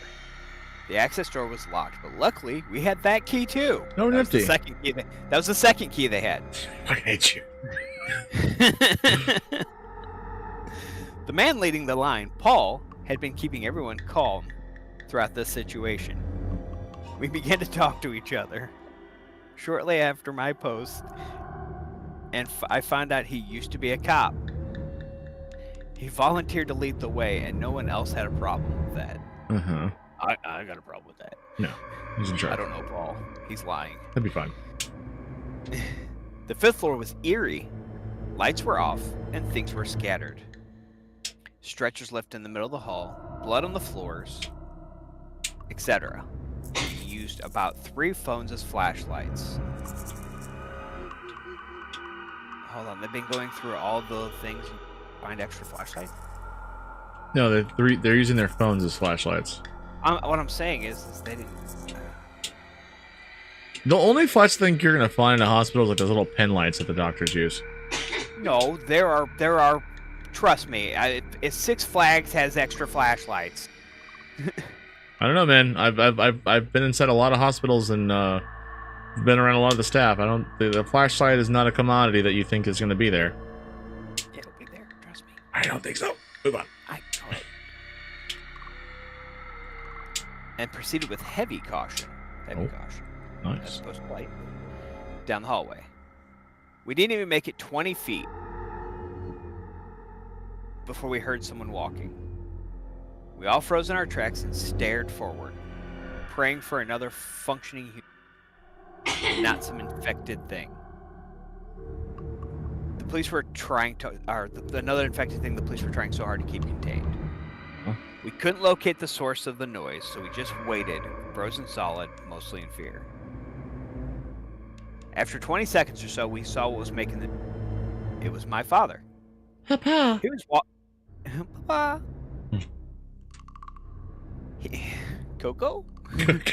The access door was locked, but luckily we had that key too. No, that nifty. That was the second key they had. I hate you. The man leading the line, Paul, had been keeping everyone calm throughout this situation. We began to talk to each other. Shortly after my post, and I found out he used to be a cop. He volunteered to lead the way, and no one else had a problem with that. Uh-huh. I got a problem with that. No, he's in charge. I don't know Paul. He's lying. That'd be fine. The 5th floor was eerie. Lights were off, and things were scattered. Stretchers left in the middle of the hall, blood on the floors, etc. He used about 3 phones as flashlights. Hold on, they've been going through all the things and find extra flashlights? No, they're using their phones as flashlights. What I'm saying is they didn't... The only flashlight thing you're gonna find in a hospital is like those little pen lights that the doctors use. No, there are. Trust me, if Six Flags has extra flashlights. I don't know, man. I've been inside a lot of hospitals and been around a lot of the staff. The flashlight is not a commodity that you think is gonna be there. It'll be there. Trust me. I don't think so. Move on. All right. And proceeded with heavy caution. Heavy caution. As Nice. opposed to light. Down the hallway. We didn't even make it 20 feet before we heard someone walking. We all froze in our tracks and stared forward, praying for another functioning human, not some infected thing. The police were trying to, another infected thing the police were trying so hard to keep contained. Huh? We couldn't locate the source of the noise, so we just waited, frozen solid, mostly in fear. After 20 seconds or so, we saw what was making the... It was my father. Papa. He was Papa. Coco? Coco.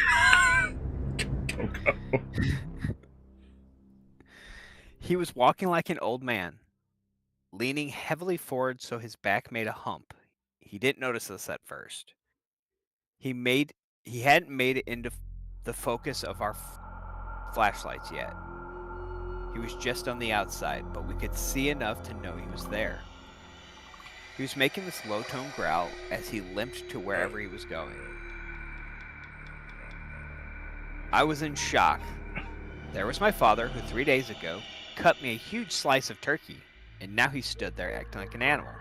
He was walking like an old man, leaning heavily forward so his back made a hump. He didn't notice this at first. He hadn't made it into the focus of our flashlights yet. He was just on the outside, but we could see enough to know he was there. He was making this low-toned growl as he limped to wherever he was going. I was in shock. There was my father, who 3 days ago cut me a huge slice of turkey, and now he stood there acting like an animal.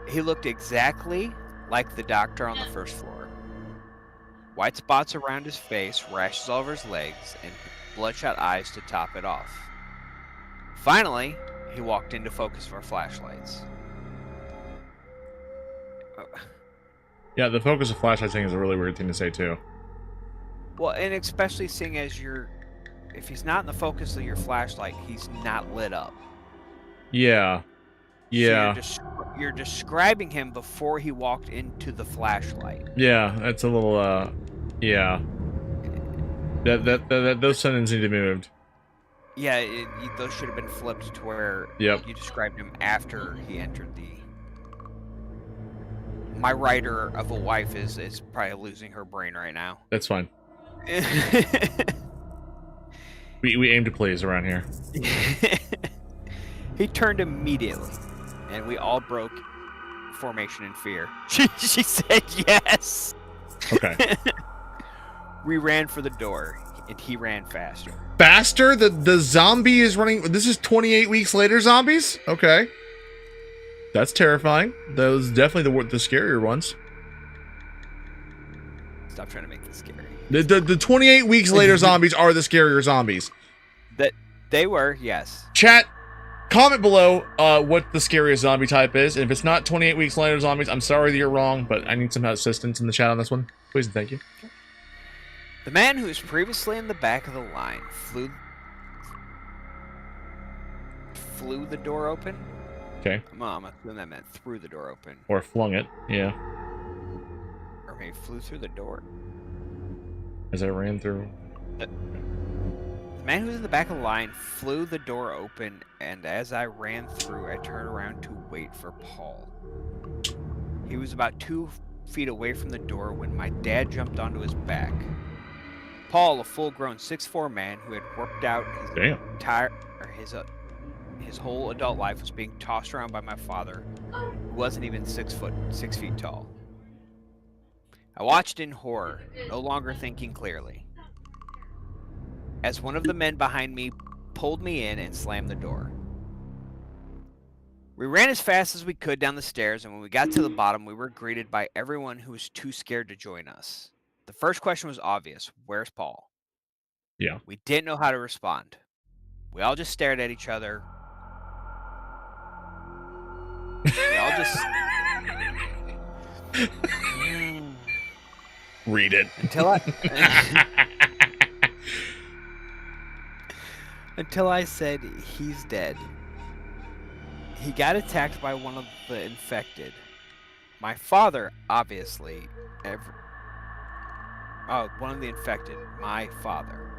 He looked exactly like the doctor on the first floor. White spots around his face, rashes all over his legs, and bloodshot eyes to top it off. Finally, he walked into focus of our flashlights. Yeah, the focus of flashlight thing is a really weird thing to say too. Well, and especially seeing as if he's not in the focus of your flashlight, he's not lit up. Yeah. Yeah. So you're describing him before he walked into the flashlight. Yeah, that's a little yeah. Those sentences need to be moved. Yeah, those should have been flipped to where Yep. you described him after he entered the... My writer of a wife is probably losing her brain right now. That's fine. We aim to please around here. He turned immediately, and we all broke formation in fear. She said yes. Okay. We ran for the door, and he ran faster. Faster? The zombie is running. This is 28 weeks later zombies? Okay. That's terrifying. Those definitely the scarier ones. Stop trying to make this scary. The 28 weeks later zombies are the scarier zombies. That they were, yes. Chat, comment below what the scariest zombie type is. And if it's not 28 weeks later zombies, I'm sorry that you're wrong, but I need some assistance in the chat on this one. Please and thank you. The man who was previously in the back of the line flew the door open. Okay. I'm assuming that meant threw the door open. Or flung it, yeah. Or maybe flew through the door. As I ran through. The man who was in the back of the line flew the door open, and as I ran through, I turned around to wait for Paul. He was about 2 feet away from the door when my dad jumped onto his back. Paul, a full-grown 6'4" man who had worked out his whole adult life, was being tossed around by my father, who wasn't even 6 feet tall. I watched in horror, no longer thinking clearly, as one of the men behind me pulled me in and slammed the door. We ran as fast as we could down the stairs, and when we got to the bottom, we were greeted by everyone who was too scared to join us. The first question was obvious: where's Paul? Yeah. We didn't know how to respond. We all just stared at each other. We all just Read it. Until I said he's dead. He got attacked by one of the infected. My father, obviously, one of the infected. My father.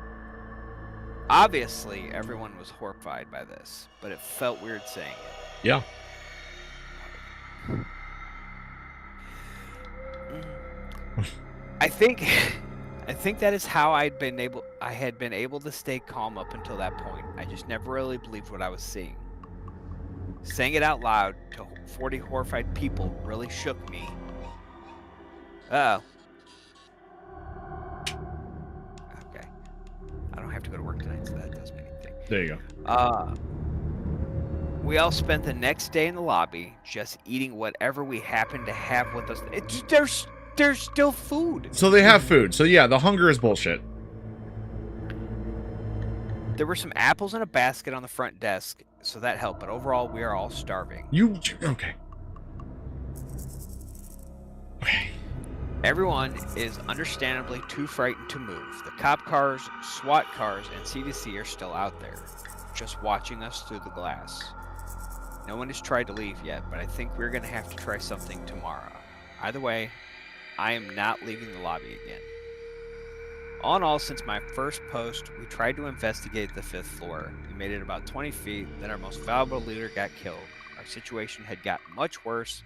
Obviously, everyone was horrified by this, but it felt weird saying it. Yeah. I think that is how I had been able to stay calm up until that point. I just never really believed what I was seeing. Saying it out loud to 40 horrified people really shook me. Uh-oh. Okay. I don't have to go to work tonight, so that doesn't mean anything. There you go. We all spent the next day in the lobby just eating whatever we happened to have with us. There's still food. So they have food. So yeah, the hunger is bullshit. There were some apples in a basket on the front desk, so that helped, but overall we are all starving. Okay. Okay. Everyone is understandably too frightened to move. The cop cars, SWAT cars, and CDC are still out there, just watching us through the glass. No one has tried to leave yet, but I think we're going to have to try something tomorrow. Either way, I am not leaving the lobby again. All in all, since my first post, we tried to investigate the 5th floor. We made it about 20 feet, then our most valuable leader got killed. Our situation had gotten much worse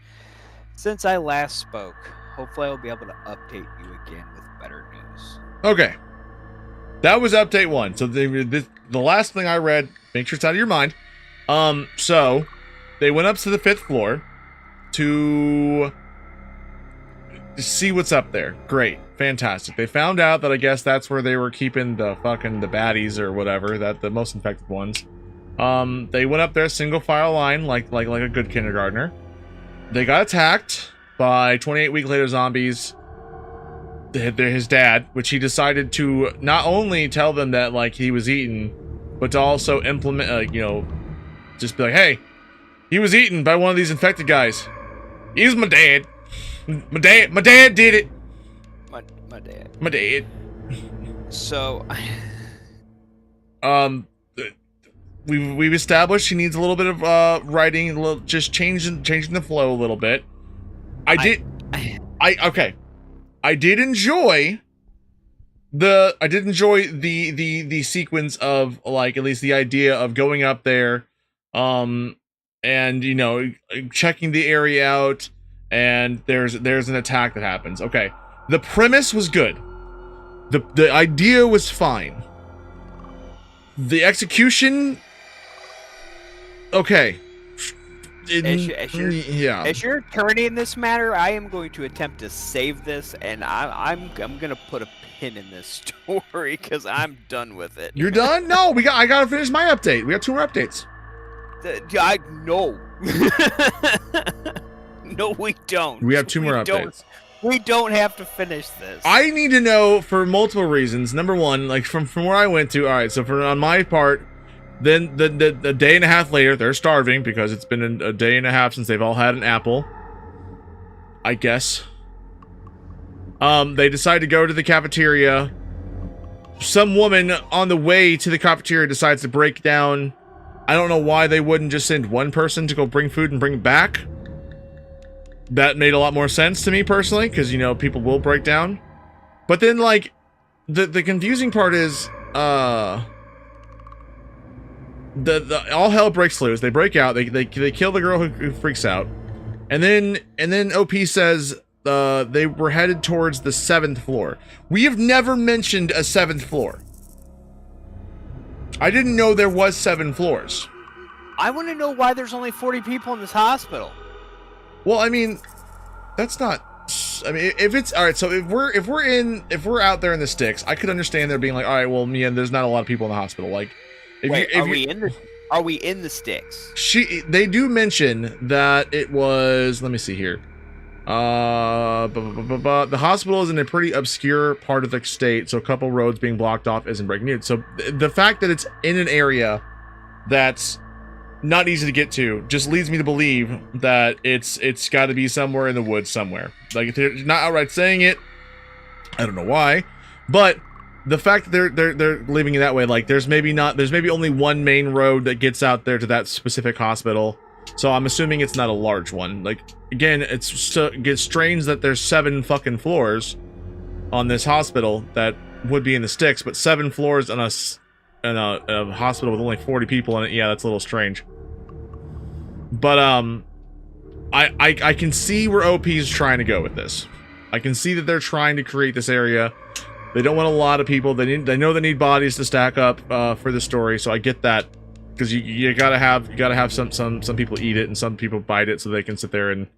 since I last spoke. Hopefully I'll be able to update you again with better news. Okay. That was update 1. So the last thing I read, make sure it's out of your mind. So they went up to the 5th floor to see what's up there. Great. Fantastic. They found out that I guess that's where they were keeping the baddies or whatever, that the most infected ones. They went up there single file line like a good kindergartner. They got attacked by 28-week later zombies. His dad, which he decided to not only tell them that like he was eaten, but to also implement just be like, hey, he was eaten by one of these infected guys. He's my dad. My dad did it. My dad. So, we've established he needs a little bit of writing, just changing the flow a little bit. I did enjoy the sequence of like at least the idea of going up there, and checking the area out. And there's an attack that happens. Okay, the premise was good. The idea was fine. The execution, okay. As your attorney in this matter, I am going to attempt to save this, and I'm gonna put a pin in this story because I'm done with it. You're done? No, I gotta finish my update. We got 2 more updates. No. No, we don't. We have 2 more updates. We don't have to finish this. I need to know for multiple reasons. Number one, like from where I went to. All right, so on my part, then the day and a half later, they're starving because it's been a day and a half since they've all had an apple. I guess. They decide to go to the cafeteria. Some woman on the way to the cafeteria decides to break down. I don't know why they wouldn't just send one person to go bring food and bring it back. That made a lot more sense to me personally, because people will break down. But then like the confusing part is the all hell breaks loose. They break out, they kill the girl who freaks out. And then OP says they were headed towards the 7th floor. We have never mentioned a 7th floor. I didn't know there was 7 floors. I want to know why there's only 40 people in this hospital. Well, I mean, that's not. I mean, if it's all right. So if we're out there in the sticks, I could understand there being like, all right, well, yeah, there's not a lot of people in the hospital. Like, Are we in the sticks? They do mention that it was, let me see here. The hospital is in a pretty obscure part of the state, so a couple roads being blocked off isn't breaking news. So the fact that it's in an area that's not easy to get to just leads me to believe that it's got to be somewhere in the woods somewhere. Like, if they're not outright saying it, I don't know why, but the fact that they're leaving it that way, like there's maybe only one main road that gets out there to that specific hospital. So I'm assuming it's not a large one. Like, again, it gets strange that there's 7 fucking floors on this hospital that would be in the sticks, but 7 floors on a hospital with only 40 people in it. Yeah, that's a little strange. But I can see where OP is trying to go with this. I can see that they're trying to create this area. They don't want a lot of people. They know they need bodies to stack up for the story. So I get that. Because you gotta have some people eat it and some people bite it so they can sit there and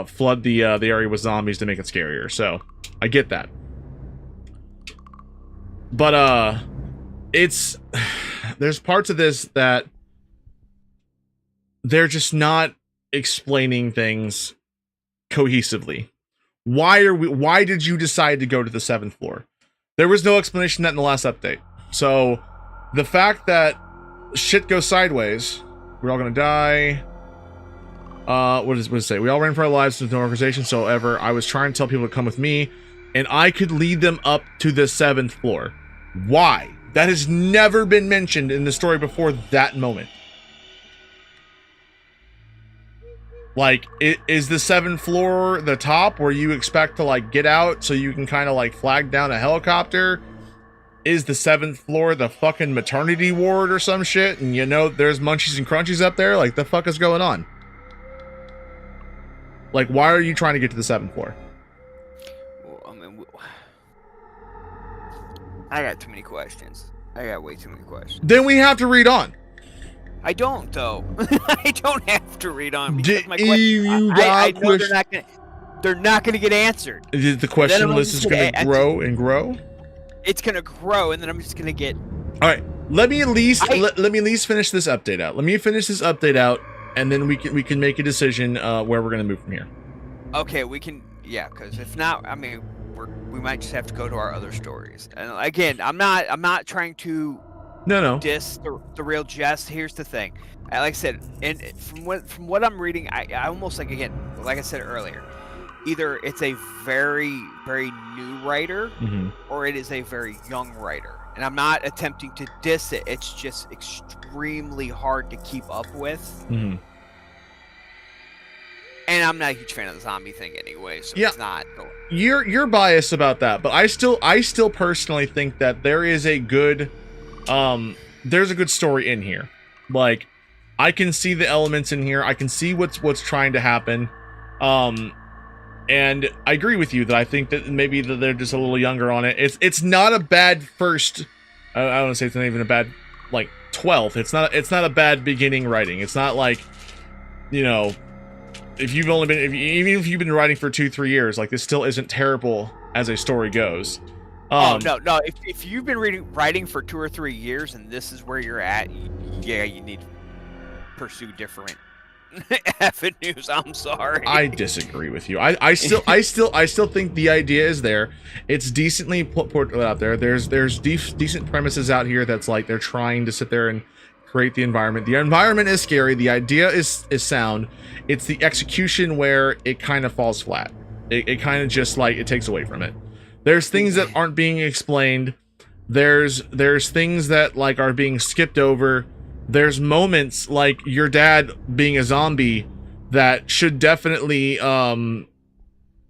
flood the area with zombies to make it scarier. So I get that, but there's parts of this that they're just not explaining things cohesively. Why did you decide to go to the 7th floor? There was no explanation that in the last update. So the fact that shit goes sideways, we're all gonna die. What does it say? We all ran for our lives with no organization, so ever. I was trying to tell people to come with me, and I could lead them up to the 7th floor. Why? That has never been mentioned in the story before that moment. Like, is the 7th floor the top where you expect to, like, get out so you can kind of, like, flag down a helicopter? Is the 7th floor the fucking maternity ward or some shit? And you know there's munchies and crunchies up there? Like, the fuck is going on? Like, why are you trying to get to the 7th floor? Well, I mean, I got too many questions. I got way too many questions. Then we have to read on. I don't, though. I don't have to read on because my I know they're not gonna get answered. The question list is gonna grow and grow. It's gonna grow, and then I'm just gonna get. All right, let me at least finish this update out. Let me finish this update out, and then we can make a decision where we're gonna move from here. Okay, we can. Yeah, because if not, I mean, we might just have to go to our other stories. And again, I'm not trying to. No. Diss the real jest. Here's the thing, like I said, and from what I'm reading, I almost like, again, like I said earlier, either it's a very, very new writer, or it is a very young writer. And I'm not attempting to diss it. It's just extremely hard to keep up with. And I'm not a huge fan of the zombie thing anyway, so yeah, it's not. You're biased about that, but I still personally think that there is a good. There's a good story in here. Like, I can see the elements in here. I can see what's trying to happen. And I agree with you that I think that maybe that they're just a little younger on it. It's not a bad first. I don't want to say it's not even a bad, like, 12th. It's not a bad beginning writing. It's not like, you know, even if you've been writing for 2-3 years, like, this still isn't terrible as a story goes. No. If you've been writing for 2 or 3 years and this is where you're at, yeah, you need to pursue different avenues. I'm sorry. I disagree with you. I still think the idea is there. It's decently put out there. There's decent premises out here that's like they're trying to sit there and create the environment. The environment is scary. The idea is sound. It's the execution where it kind of falls flat. It kind of just like it takes away from it. There's things that aren't being explained. There's things that like are being skipped over. There's moments like your dad being a zombie that should definitely I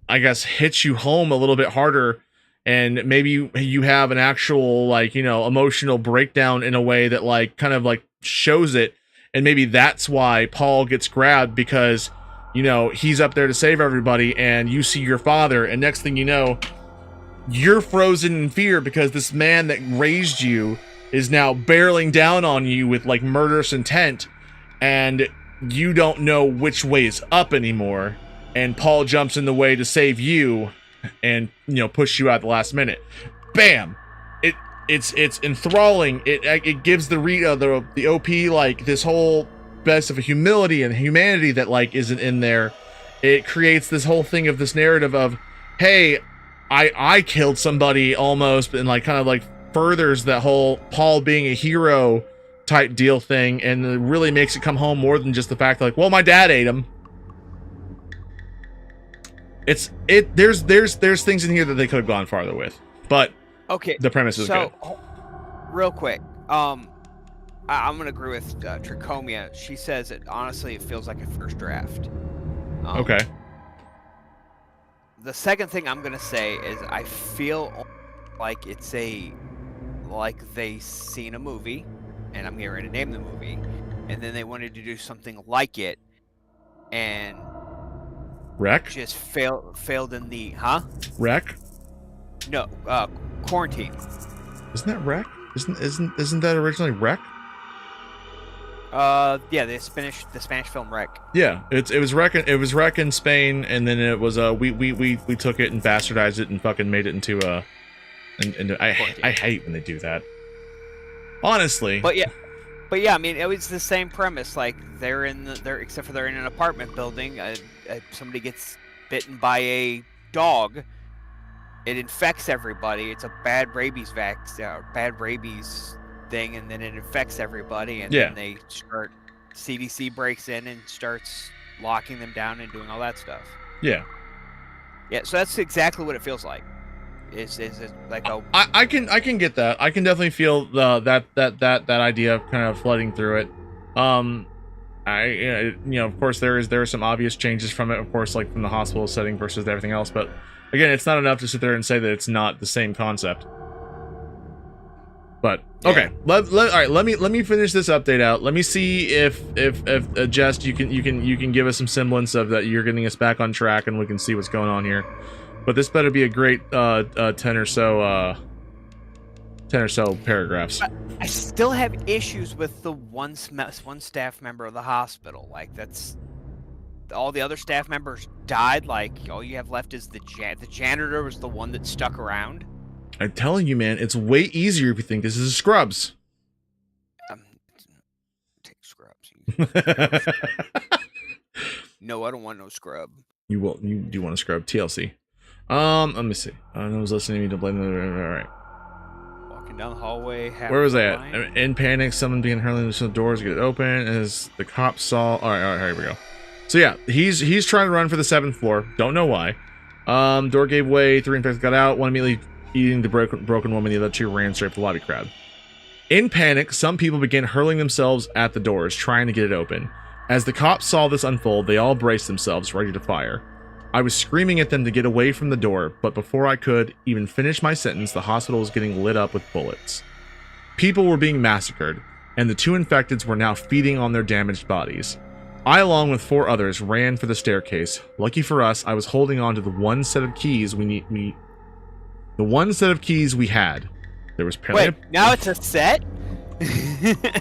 guess hit you home a little bit harder, and maybe you have an actual like, you know, emotional breakdown in a way that like kind of like shows it, and maybe that's why Paul gets grabbed, because you know he's up there to save everybody and you see your father, and next thing you know you're frozen in fear because this man that raised you is now barreling down on you with like murderous intent, and you don't know which way is up anymore, and Paul jumps in the way to save you and, you know, push you out at the last minute. Bam! it's enthralling. It gives the OP like this whole best of humility and humanity that like isn't in there. It creates this whole thing of this narrative of, hey, I killed somebody almost, and like kind of like furthers that whole Paul being a hero type deal thing, and it really makes it come home more than just the fact that, like, well, my dad ate him. There's things in here that they could have gone farther with, but okay, the premise is good. Real quick, I'm gonna agree with Tricomy. She says it honestly, it feels like a first draft. Okay. The second thing I'm gonna say is I feel like like they seen a movie, and I'm here to name the movie, and then they wanted to do something like it, and Wreck? Just failed in the Wreck? No, Quarantine. Isn't that Wreck? Isn't that originally Wreck? Yeah, the Spanish film Wreck. Yeah, it was Wreck in Spain, and then it was we took it and bastardized it and fucking made it into I hate when they do that. Honestly. But yeah, I mean, it was the same premise. Like except for they're in an apartment building. Somebody gets bitten by a dog. It infects everybody. It's a bad rabies thing, and then it infects everybody, and then they start. CDC breaks in and starts locking them down and doing all that stuff. Yeah. Yeah. So that's exactly what it feels like. Is it like a? I can get that. I can definitely feel that idea kind of flooding through it. Of course there are some obvious changes from it, of course, like from the hospital setting versus everything else, but again, it's not enough to sit there and say that it's not the same concept. But okay, all right, let me finish this update out. Let me see if Jess, you can give us some semblance of that you're getting us back on track, and we can see what's going on here. But this better be a great 10 or so paragraphs. I still have issues with the one staff member of the hospital. Like, that's all the other staff members died. Like, all you have left is the janitor was the one that stuck around. I'm telling you, man, it's way easier if you think this is Scrubs. Take Scrubs. No, I don't want no scrub. You will. You do want to scrub TLC. Let me see. I was listening to me to blame them. All right. Walking down the hallway. Where was I at? In panic, someone began hurling the doors to get it open as the cops saw. All right, here we go. So yeah, he's trying to run for the 7th floor. Don't know why. Door gave way. 3 infected got out. One immediately eating the broken woman. The other 2 ran straight for the lobby crowd. In panic, some people began hurling themselves at the doors, trying to get it open. As the cops saw this unfold, they all braced themselves, ready to fire. I was screaming at them to get away from the door, but before I could even finish my sentence, the hospital was getting lit up with bullets. People were being massacred, and the 2 infecteds were now feeding on their damaged bodies. I, along with 4 others, ran for the staircase. Lucky for us, I was holding on to the one set of keys we had. There was plenty of... now it's a set?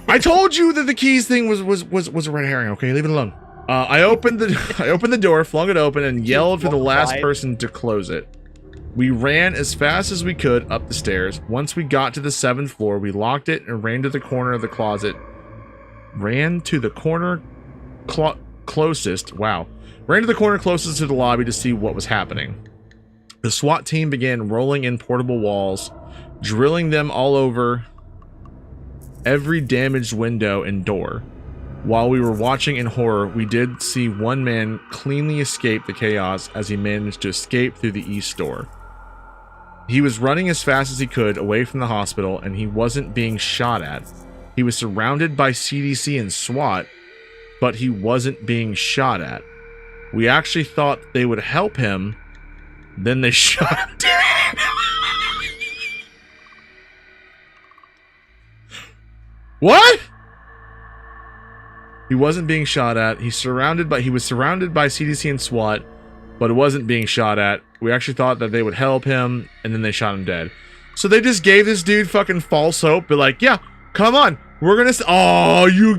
I told you that the keys thing was a red herring, okay? Leave it alone. I opened the door, flung it open, and yelled for the last person to close it. We ran as fast as we could up the stairs. Once we got to the 7th floor, we locked it and ran to the corner of the closet. Ran to the corner closest to the lobby to see what was happening. The SWAT team began rolling in portable walls, drilling them all over every damaged window and door. While we were watching in horror, we did see one man cleanly escape the chaos as he managed to escape through the east door. He was running as fast as he could away from the hospital, and he wasn't being shot at. He was surrounded by CDC and SWAT, but he wasn't being shot at. We actually thought they would help him, then they shot him dead. What? He wasn't being shot at. He was surrounded by CDC and SWAT, but it wasn't being shot at. We actually thought that they would help him, and then they shot him dead. So they just gave this dude fucking false hope. But like, yeah, come on, we're gonna. You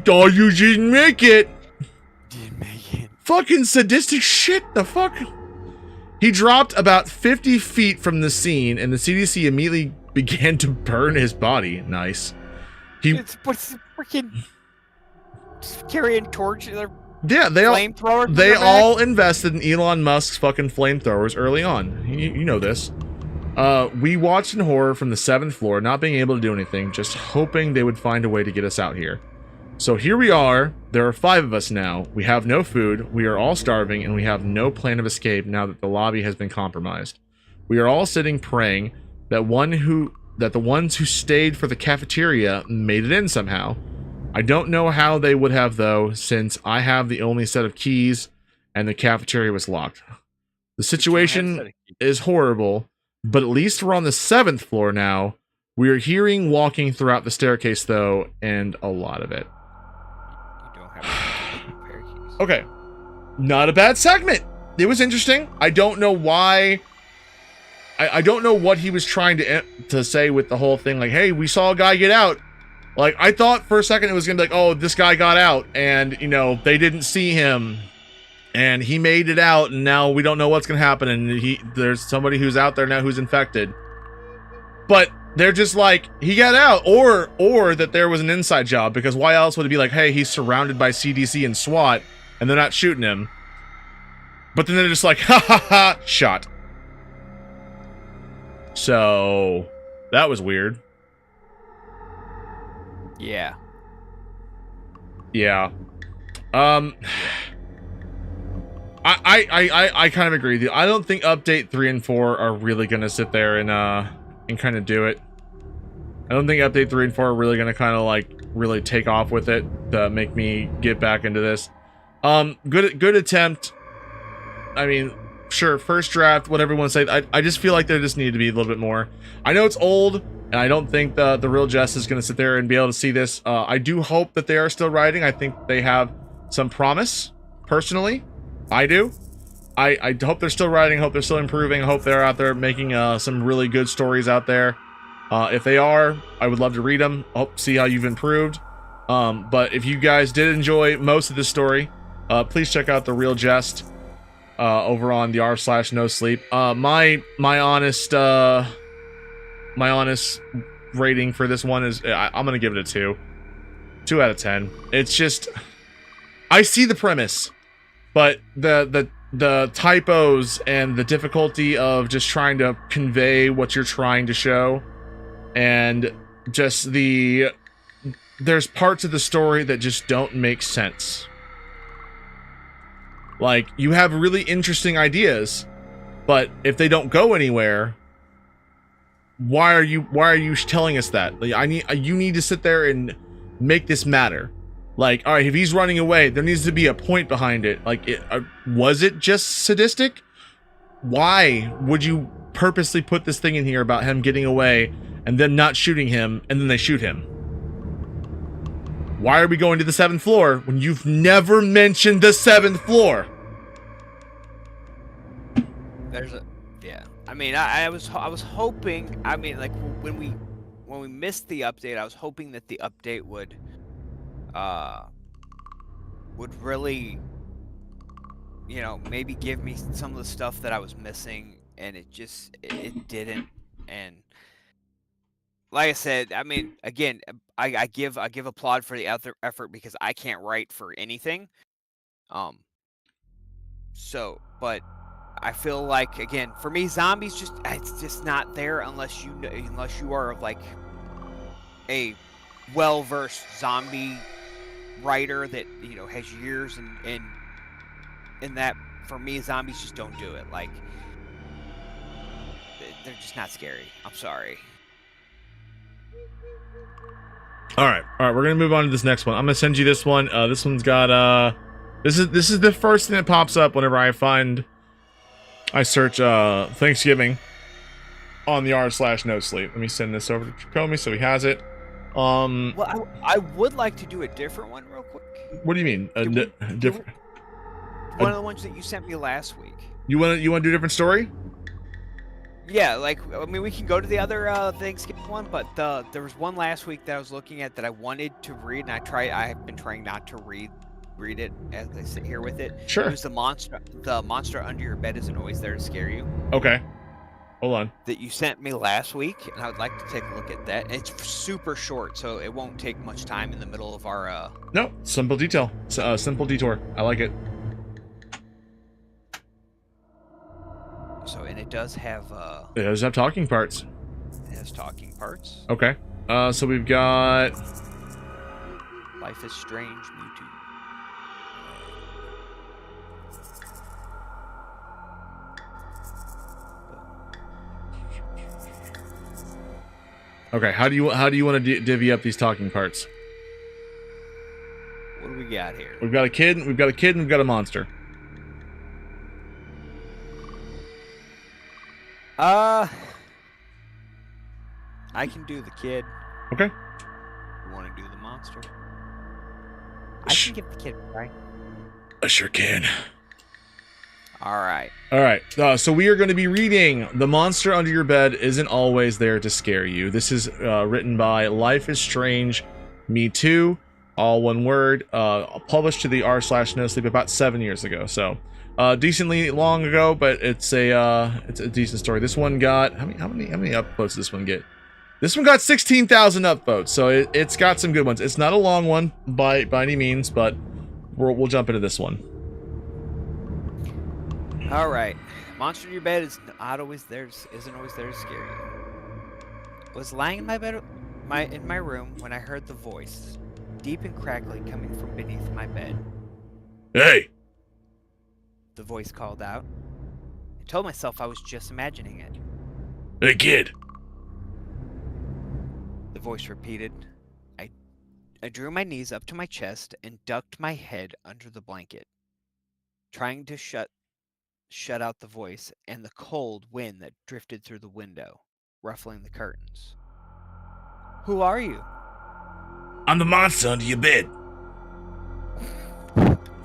didn't make it. Didn't make it. Fucking sadistic shit. The fuck. He dropped about 50 feet from the scene, and the CDC immediately began to burn his body. Nice. It's freaking carrying torch. Yeah, Flamethrower. They all invested in Elon Musk's fucking flamethrowers early on. You know this. We watched in horror from the 7th floor, not being able to do anything, just hoping they would find a way to get us out here. So here we are. There are 5 of us now. We have no food. We are all starving, and we have no plan of escape now that the lobby has been compromised. We are all sitting praying that the ones who stayed for the cafeteria made it in somehow. I don't know how they would have, though, since I have the only set of keys and the cafeteria was locked. The situation is horrible, but at least we're on the 7th floor now. We are hearing walking throughout the staircase, though, and a lot of it. You don't have repair keys. Okay. Not a bad segment. It was interesting. I don't know why. I don't know what he was trying to say with the whole thing. Like, hey, we saw a guy get out. Like, I thought for a second it was going to be like, oh, this guy got out and, you know, they didn't see him and he made it out and now we don't know what's going to happen and there's somebody who's out there now who's infected. But they're just like, he got out or that there was an inside job, because why else would it be like, hey, he's surrounded by CDC and SWAT and they're not shooting him. But then they're just like, ha ha ha, shot. So that was weird. Yeah. Yeah. I kind of agree with you. I don't think update 3 and 4 are really gonna sit there and kind of do it. I don't think update 3 and 4 are really gonna kind of like really take off with it to make me get back into this. Good attempt. I mean, sure, first draft, whatever you want to say. I just feel like there just needed to be a little bit more. I know it's old, and I don't think the real Jess is going to sit there and be able to see this. I do hope that they are still writing. I think they have some promise, personally. I do. I hope they're still writing. I hope they're still improving. I hope they're out there making some really good stories out there. If they are, I would love to read them. Hope see how you've improved. But if you guys did enjoy most of this story, please check out The Real Jest over on the r/no-sleep. My honest rating for this one is I'm gonna give it a 2 out of 10. It's just, I see the premise, but the typos and the difficulty of just trying to convey what you're trying to show, and just there's parts of the story that just don't make sense. Like, you have really interesting ideas, but if they don't go anywhere, why are you telling us that? Like, you need to sit there and make this matter. Like, all right, if he's running away, there needs to be a point behind it. Like, was it just sadistic? Why would you purposely put this thing in here about him getting away and then not shooting him, and then they shoot him? Why are we going to the 7th floor when you've never mentioned the 7th floor? Yeah. I mean, I was hoping. I mean, like when we missed the update, I was hoping that the update would really, you know, maybe give me some of the stuff that I was missing, and it didn't. And like I said, I mean, again, I give applaud for the effort, because I can't write for anything. So, but I feel like, again, for me, zombies it's just not there unless you are like a well-versed zombie writer that, you know, has years in that. For me, zombies just don't do it. Like, they're just not scary. I'm sorry. All right, we're gonna move on to this next one. I'm gonna send you this one. This one's got this is the first thing that pops up whenever I search Thanksgiving on the r/no-sleep. Let me send this over to Tricomy so he has it. Well, I would like to do a different one real quick. What do you mean? Different? One of the ones that you sent me last week. You want to do a different story? Yeah, like, I mean, we can go to the other Thanksgiving one, but there was one last week that I was looking at that I wanted to read, and I have been trying not to read it as I sit here with it. Sure. It was the monster under your bed isn't always there to scare you. Okay. Hold on. that you sent me last week, and I would like to take a look at that. It's super short, so it won't take much time in the middle of our. No, simple detail. Simple detour. I like it. So, and it does have. It does have talking parts. It has talking parts. Okay. So we've got. Life is Strange, Mewtwo. Okay. How do you want to divvy up these talking parts? What do we got here? We've got a kid. We've got a monster. I can do the kid. Okay. You want to do the monster? I can give the kid a try. I sure can. All right. All right. So we are going to be reading "The Monster Under Your Bed Isn't Always There to Scare You." This is written by Life is Strange, Me Too, all one word. Published to the r/no sleep about 7 years ago. So decently long ago, but it's a decent story. This one got how many upvotes did this one get? This one got 16,000 upvotes, so it's got some good ones. It's not a long one by any means, but we'll jump into this one. All right. Monster in your bed isn't always there to scare you. I was lying in my bed, in my room when I heard the voice, deep and crackly, coming from beneath my bed. Hey! The voice called out. I told myself I was just imagining it. Hey, kid! The voice repeated. I drew my knees up to my chest and ducked my head under the blanket, trying to shut out the voice and the cold wind that drifted through the window, ruffling the curtains. Who are you? I'm the monster under your bed.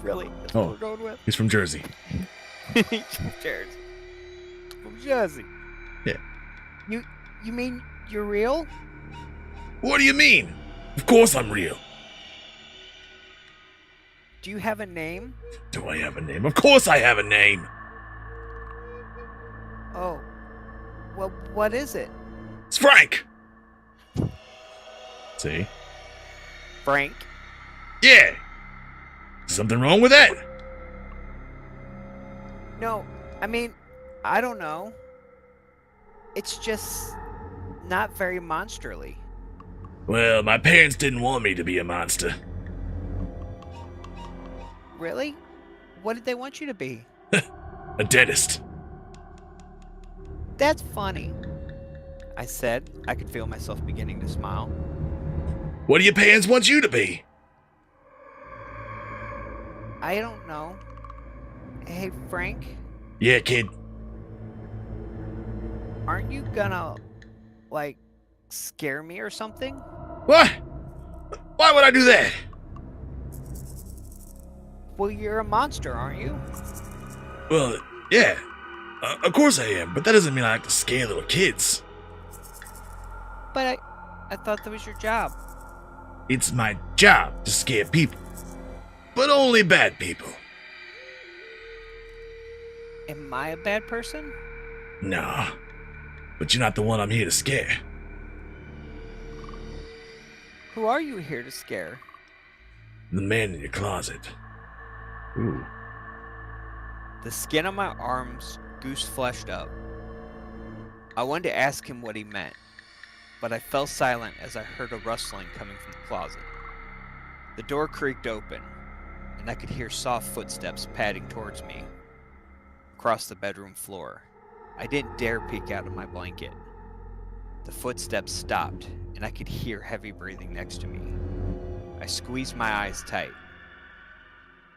Really? That's what we're going with? He's from Jersey. Jersey. From Jersey. Yeah. You mean you're real? What do you mean? Of course I'm real. Do you have a name? Do I have a name? Of course I have a name. Oh. Well, what is it? It's Frank. See? Frank? Yeah. Something wrong with that? No, I mean, I don't know. It's just not very monsterly. Well, my parents didn't want me to be a monster. Really? What did they want you to be? A dentist. That's funny, I said. I could feel myself beginning to smile. What do your parents want you to be? I don't know. Hey, Frank, Yeah, kid. aren't you gonna, like, scare me or something? What? Why would I do that? Well, you're a monster, aren't you? Well, yeah. Of course I am, but that doesn't mean I like to scare little kids. But I thought that was your job. It's my job to scare people. But only bad people. Am I a bad person? Nah. But you're not the one I'm here to scare. Who are you here to scare? The man in your closet. Ooh. The skin on my arms goose-fleshed up. I wanted to ask him what he meant, but I fell silent as I heard a rustling coming from the closet. The door creaked open, and I could hear soft footsteps padding towards me across the bedroom floor. I didn't dare peek out of my blanket. The footsteps stopped, and I could hear heavy breathing next to me. I squeezed my eyes tight.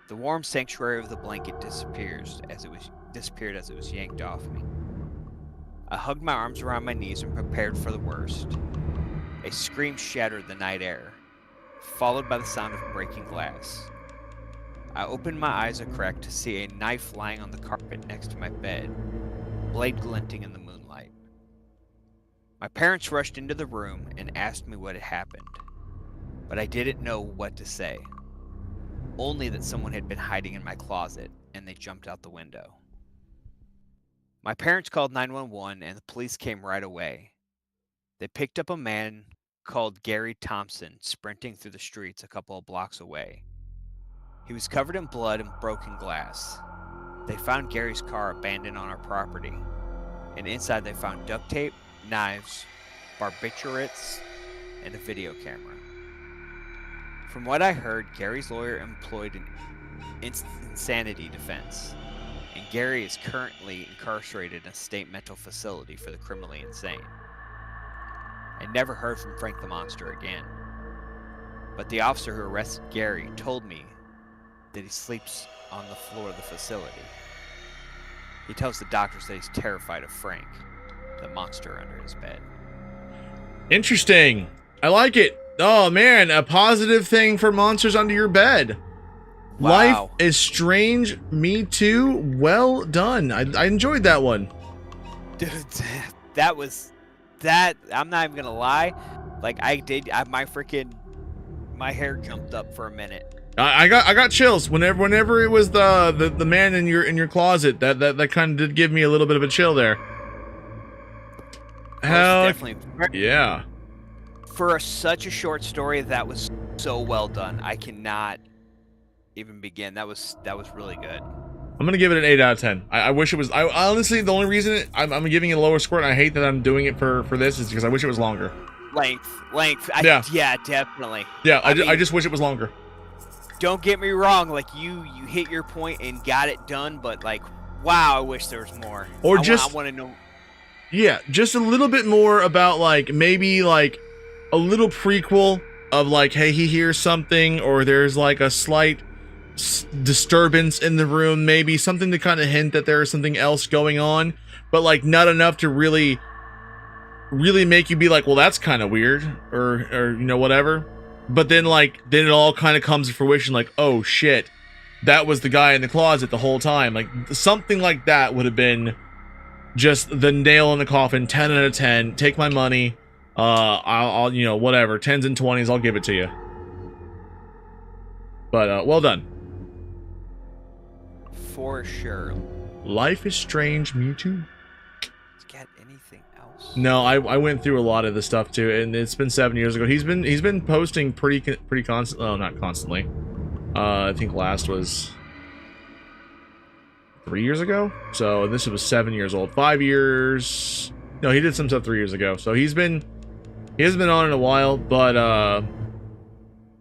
The warm sanctuary of the blanket disappeared as it was yanked off me. I hugged my arms around my knees and prepared for the worst. A scream shattered the night air, followed by the sound of breaking glass. I opened my eyes a crack to see a knife lying on the carpet next to my bed, blade glinting in the moonlight. My parents rushed into the room and asked me what had happened, but I didn't know what to say. Only that someone had been hiding in my closet, and they jumped out the window. My parents called 911 and the police came right away. They picked up a man called Gary Thompson sprinting through the streets a couple of blocks away. He was covered in blood and broken glass. They found Gary's car abandoned on our property, and inside they found duct tape, knives, barbiturates, and a video camera. From what I heard, Gary's lawyer employed an insanity defense, and Gary is currently incarcerated in a state mental facility for the criminally insane. I never heard from Frank the Monster again, but the officer who arrested Gary told me that he sleeps on the floor of the facility. He tells the doctors that he's terrified of Frank, the monster under his bed. Interesting. I like it. Oh man, a positive thing for monsters under your bed. Wow. Life is strange. Me too. Well done. I enjoyed that one. Dude, that was that. I'm not even gonna lie. Like my hair jumped up for a minute. I got chills whenever it was the man in your closet. That kind of did give me a little bit of a chill there. Hell, Definitely. yeah. For such a short story, that was so well done. I cannot even begin. That was really good. I'm gonna give it an 8 out of 10. I wish it was. I honestly, the only reason I'm giving it a lower score, and I hate that I'm doing it for this, is because I wish it was longer. Length. Yeah, Definitely. Yeah, I just wish it was longer. Don't get me wrong. Like you hit your point and got it done, but like, wow, I wish there was more. Or I want to know. Yeah, just a little bit more about like maybe like a little prequel of like, hey, he hears something, or there's like a slight disturbance in the room, maybe something to kind of hint that there is something else going on, but like not enough to really make you be like, well, that's kind of weird, or you know, whatever. But then it all kind of comes to fruition, like, oh shit, that was the guy in the closet the whole time. Like something like that would have been just the nail in the coffin. 10 out of 10. Take my money. I'll you know, whatever, 10s and 20s, I'll give it to you. But well done. For sure. Life is Strange, Mewtwo. Got anything else? No, I went through a lot of the stuff too, and it's been 7 years ago. He's been posting pretty constantly. Oh, not constantly. I think last was 3 years ago. So this was 7 years old. 5 years. No, he did some stuff 3 years ago. So he hasn't been on in a while, but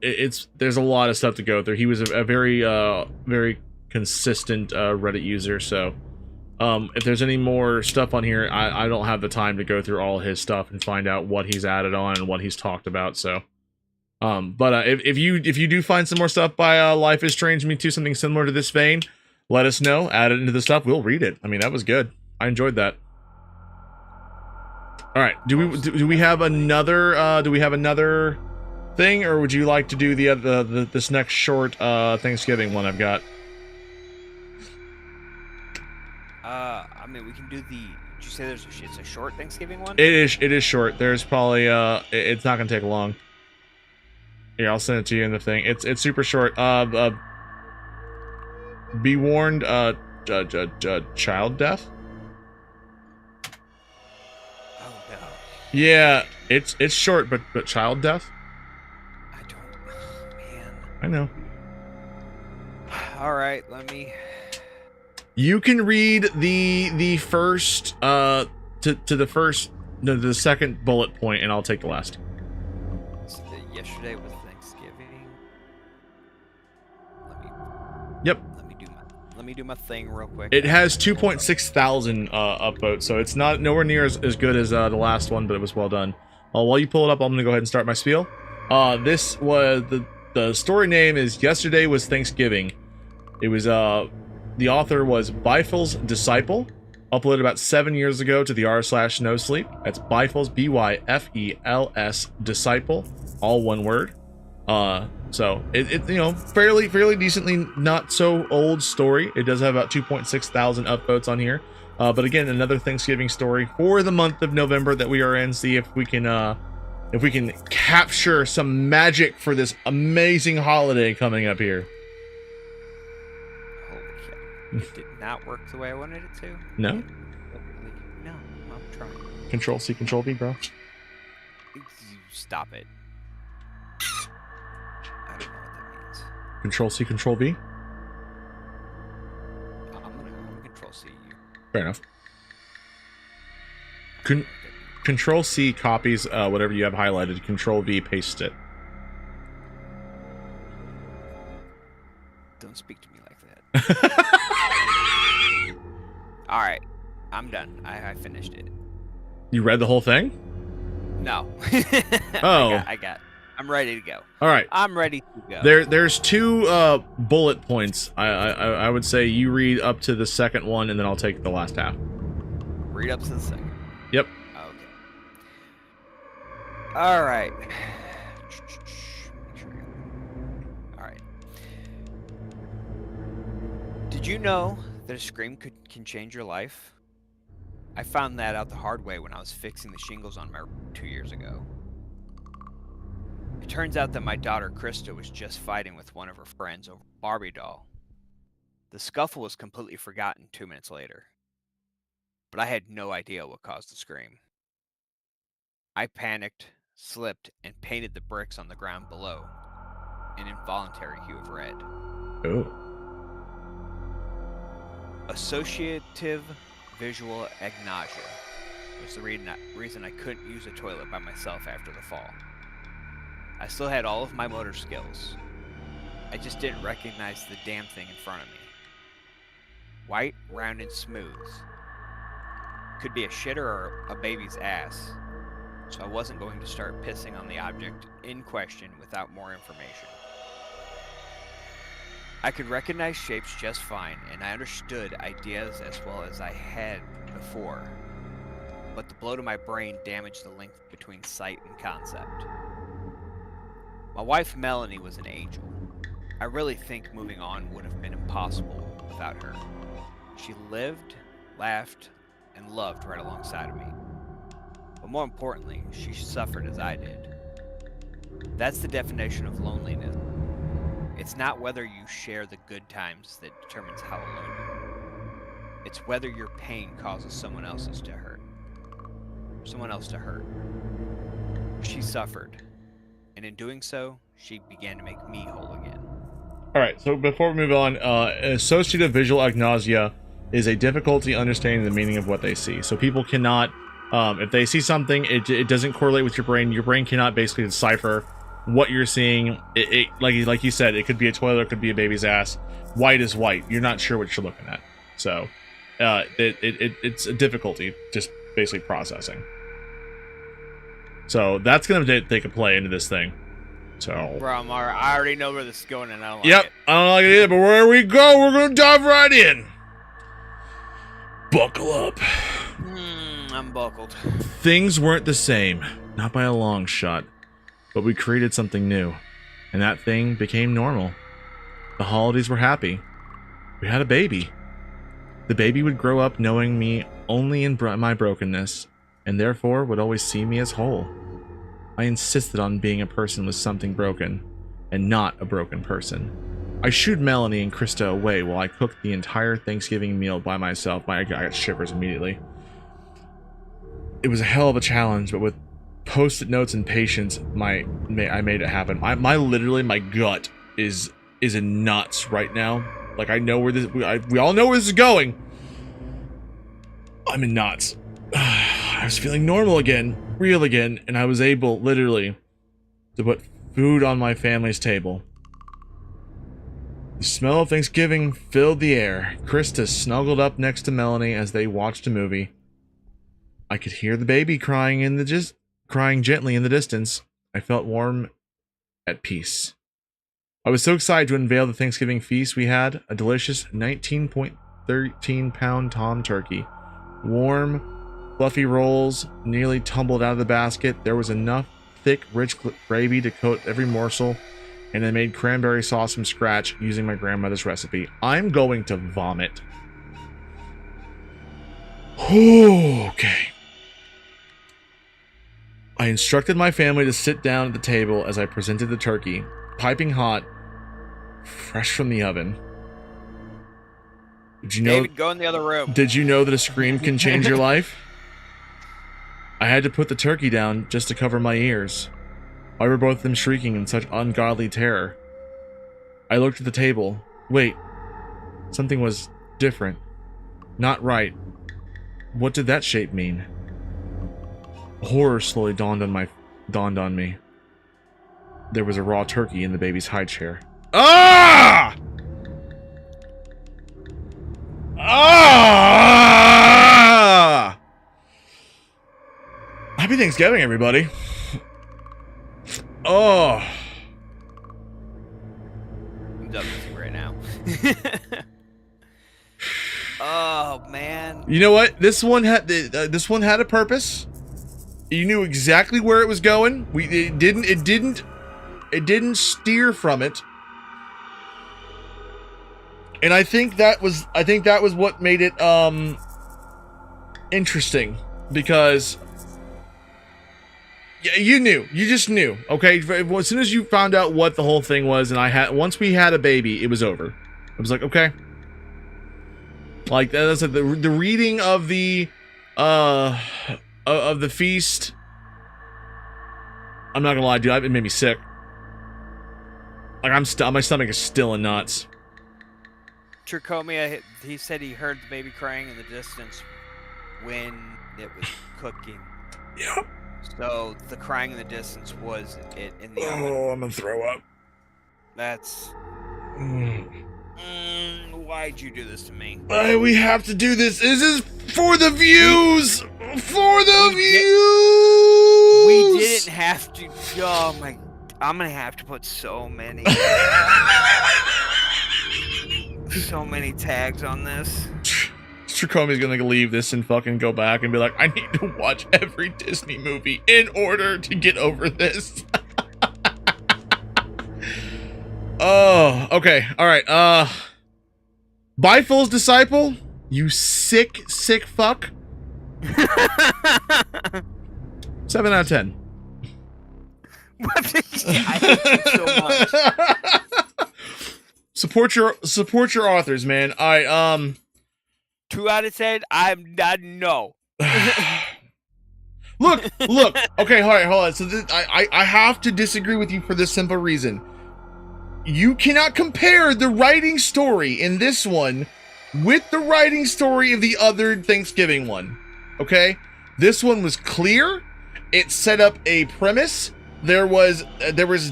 there's a lot of stuff to go through. He was a very consistent Reddit user, so if there's any more stuff on here, I don't have the time to go through all his stuff and find out what he's added on and what he's talked about. So but if you do find some more stuff by Life is Strange Me Too, something similar to this vein, let us know, add it into the stuff, we'll read it. I mean, that was good. I enjoyed that. All right, do we have another thing, or would you like to do this next short Thanksgiving one I've got? I mean, we can do the. Did you say it's a short Thanksgiving one? It is short. There's probably it's not gonna take long. Here, I'll send it to you in the thing. It's super short. Be warned, child death. Oh no. Yeah, it's short, but child death. I don't. Oh, man. I know. All right, let me. You can read the first to the second bullet point, and I'll take the last. So yesterday was Thanksgiving. Yep. Let me do my thing real quick. It has 2.6 thousand upvotes, so it's not nowhere near as good as the last one, but it was well done. While you pull it up, I'm gonna go ahead and start my spiel. This was the story name is Yesterday Was Thanksgiving. It was the author was Byful's Disciple, uploaded about 7 years ago to the r/NoSleep. That's Byful's, Byfels Disciple, all one word. So it you know, fairly decently not so old story. It does have about 2.6 thousand upvotes on here. But again, another Thanksgiving story for the month of November that we are in. See if we can capture some magic for this amazing holiday coming up here. Holy shit. It did not work the way I wanted it to. No? Control C, Control V, bro. Stop it. I don't know what that means. Control C, Control V. I'm gonna Control C you. Fair enough. I don't know what that means. Control C copies whatever you have highlighted. Control V pastes it. Don't speak to me like that. All right, I'm done. I finished it. You read the whole thing? No. Oh. I'm ready to go. All right. I'm ready to go. There's two bullet points. I would say you read up to the second one, and then I'll take the last half. Read up to the second. Yep. Okay. All right. All right. Did you know that a scream can change your life? I found that out the hard way when I was fixing the shingles on my roof 2 years ago. It turns out that my daughter Krista was just fighting with one of her friends over a Barbie doll. The scuffle was completely forgotten 2 minutes later, but I had no idea what caused the scream. I panicked, slipped, and painted the bricks on the ground below an involuntary hue of red. Oh. Associative visual agnosia was the reason I couldn't use a toilet by myself after the fall. I still had all of my motor skills. I just didn't recognize the damn thing in front of me. White, round, and smooth. Could be a shitter or a baby's ass, so I wasn't going to start pissing on the object in question without more information. I could recognize shapes just fine, and I understood ideas as well as I had before, but the blow to my brain damaged the link between sight and concept. My wife Melanie was an angel. I really think moving on would have been impossible without her. She lived, laughed, and loved right alongside of me. But more importantly, she suffered as I did. That's the definition of loneliness. It's not whether you share the good times that determines how alone you are. It's whether your pain causes someone else to hurt. She suffered, and in doing so, she began to make me whole again. All right, so before we move on, associative visual agnosia is a difficulty understanding the meaning of what they see. So people cannot, if they see something, it doesn't correlate with your brain. Your brain cannot basically decipher what you're seeing. Like you said, it could be a toilet, it could be a baby's ass. White is white. You're not sure what you're looking at. So it's a difficulty just basically processing. So that's going to take a play into this thing. So, Bro, I already know where this is going, and I don't like yep, it. I don't like it either, but where we go, we're going to dive right in. Buckle up. I'm buckled. Things weren't the same, not by a long shot, but we created something new, and that thing became normal. The holidays were happy. We had a baby. The baby would grow up knowing me only in my brokenness, and therefore would always see me as whole. I insisted on being a person with something broken, and not a broken person. I shooed Melanie and Krista away while I cooked the entire Thanksgiving meal by myself. I got shivers immediately. It was a hell of a challenge, but with post-it notes and patience, I made it happen. My gut is in knots right now. Like, I know where this, we all know where this is going. I'm in knots. I was feeling normal again, real again, and I was able, literally, to put food on my family's table. The smell of Thanksgiving filled the air. Krista snuggled up next to Melanie as they watched a movie. I could hear the baby crying gently in the distance. I felt warm, at peace. I was so excited to unveil the Thanksgiving feast we had, a delicious 19.13-pound tom turkey. Warm, fluffy rolls nearly tumbled out of the basket. There was enough thick, rich gravy to coat every morsel, and I made cranberry sauce from scratch using my grandmother's recipe. I'm going to vomit. Okay. I instructed my family to sit down at the table as I presented the turkey, piping hot, fresh from the oven. Did you know? David, go in the other room. Did you know that a scream can change your life? I had to put the turkey down just to cover my ears. Why were both of them shrieking in such ungodly terror? I looked at the table. Wait. Something was different. Not right. What did that shape mean? Horror slowly dawned on me. There was a raw turkey in the baby's high chair. Ah! Ah! Happy Thanksgiving, everybody. Oh. I'm done with you right now. Oh man. You know what? This one had a purpose. You knew exactly where it was going. It didn't steer from it. And I think that was what made it interesting, because you just knew, okay? As soon as you found out what the whole thing was, and once we had a baby, it was over. I was like, okay. Like that's like the reading of the feast. I'm not gonna lie, dude, it made me sick. Like my stomach is still in knots. Tricomy, he said he heard the baby crying in the distance when it was cooking. Yep. So the crying in the distance was it in the oven. Oh, I'm gonna throw up. That's... why'd you do this to me? We have to do this. This is for the views. For the views. We didn't have to. Oh my! I'm gonna have to put so many tags on this. Tricomy's gonna leave this and fucking go back and be like, I need to watch every Disney movie in order to get over this. Oh, okay. All right. Biful's disciple, you sick fuck. 7 out of 10. I hate you so much. Support your authors, man. All right. 2 out of 10. I'm not no. Look. Okay, all right, hold on. So I have to disagree with you for this simple reason. You cannot compare the writing story in this one with the writing story of the other Thanksgiving one. Okay? This one was clear. It set up a premise. There was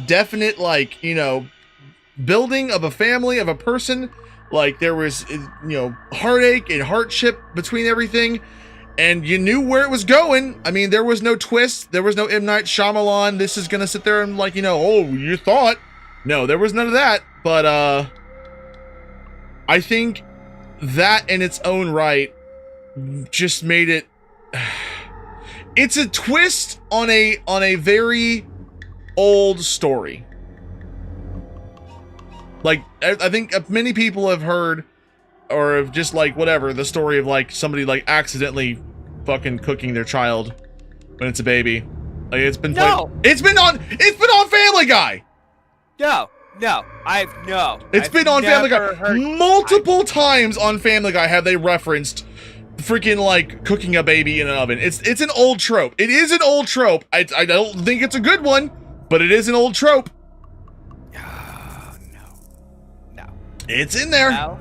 definite, like, you know, building of a family, of a person. Like, there was, you know, heartache and hardship between everything. And you knew where it was going. I mean, there was no twist. There was no M. Night Shyamalan. This is gonna sit there and, like, you know, oh, you thought. No, there was none of that. But, I think that in its own right just made it... It's a twist on a very old story. Like, I think many people have heard, or have just, like, whatever, the story of, like, somebody, like, accidentally fucking cooking their child when it's a baby. Like, it's been it's been on Family Guy. No. It's been on Family Guy multiple times. On Family Guy have they referenced freaking, like, cooking a baby in an oven. It's an old trope. It is an old trope. I don't think it's a good one, but it is an old trope. No. It's in there. No.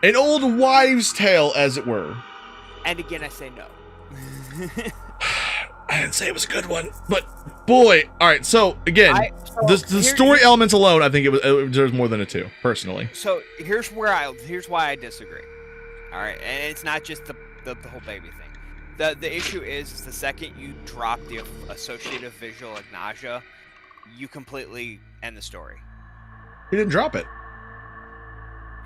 An old wives' tale, as it were. And again, I say no. I didn't say it was a good one, but boy. All right, so again, the story elements alone, I think it deserves more than a 2, personally. So here's why I disagree. All right, and it's not just the whole baby thing. The issue is the second you drop the associative visual like nausea, you completely end the story. He didn't drop it.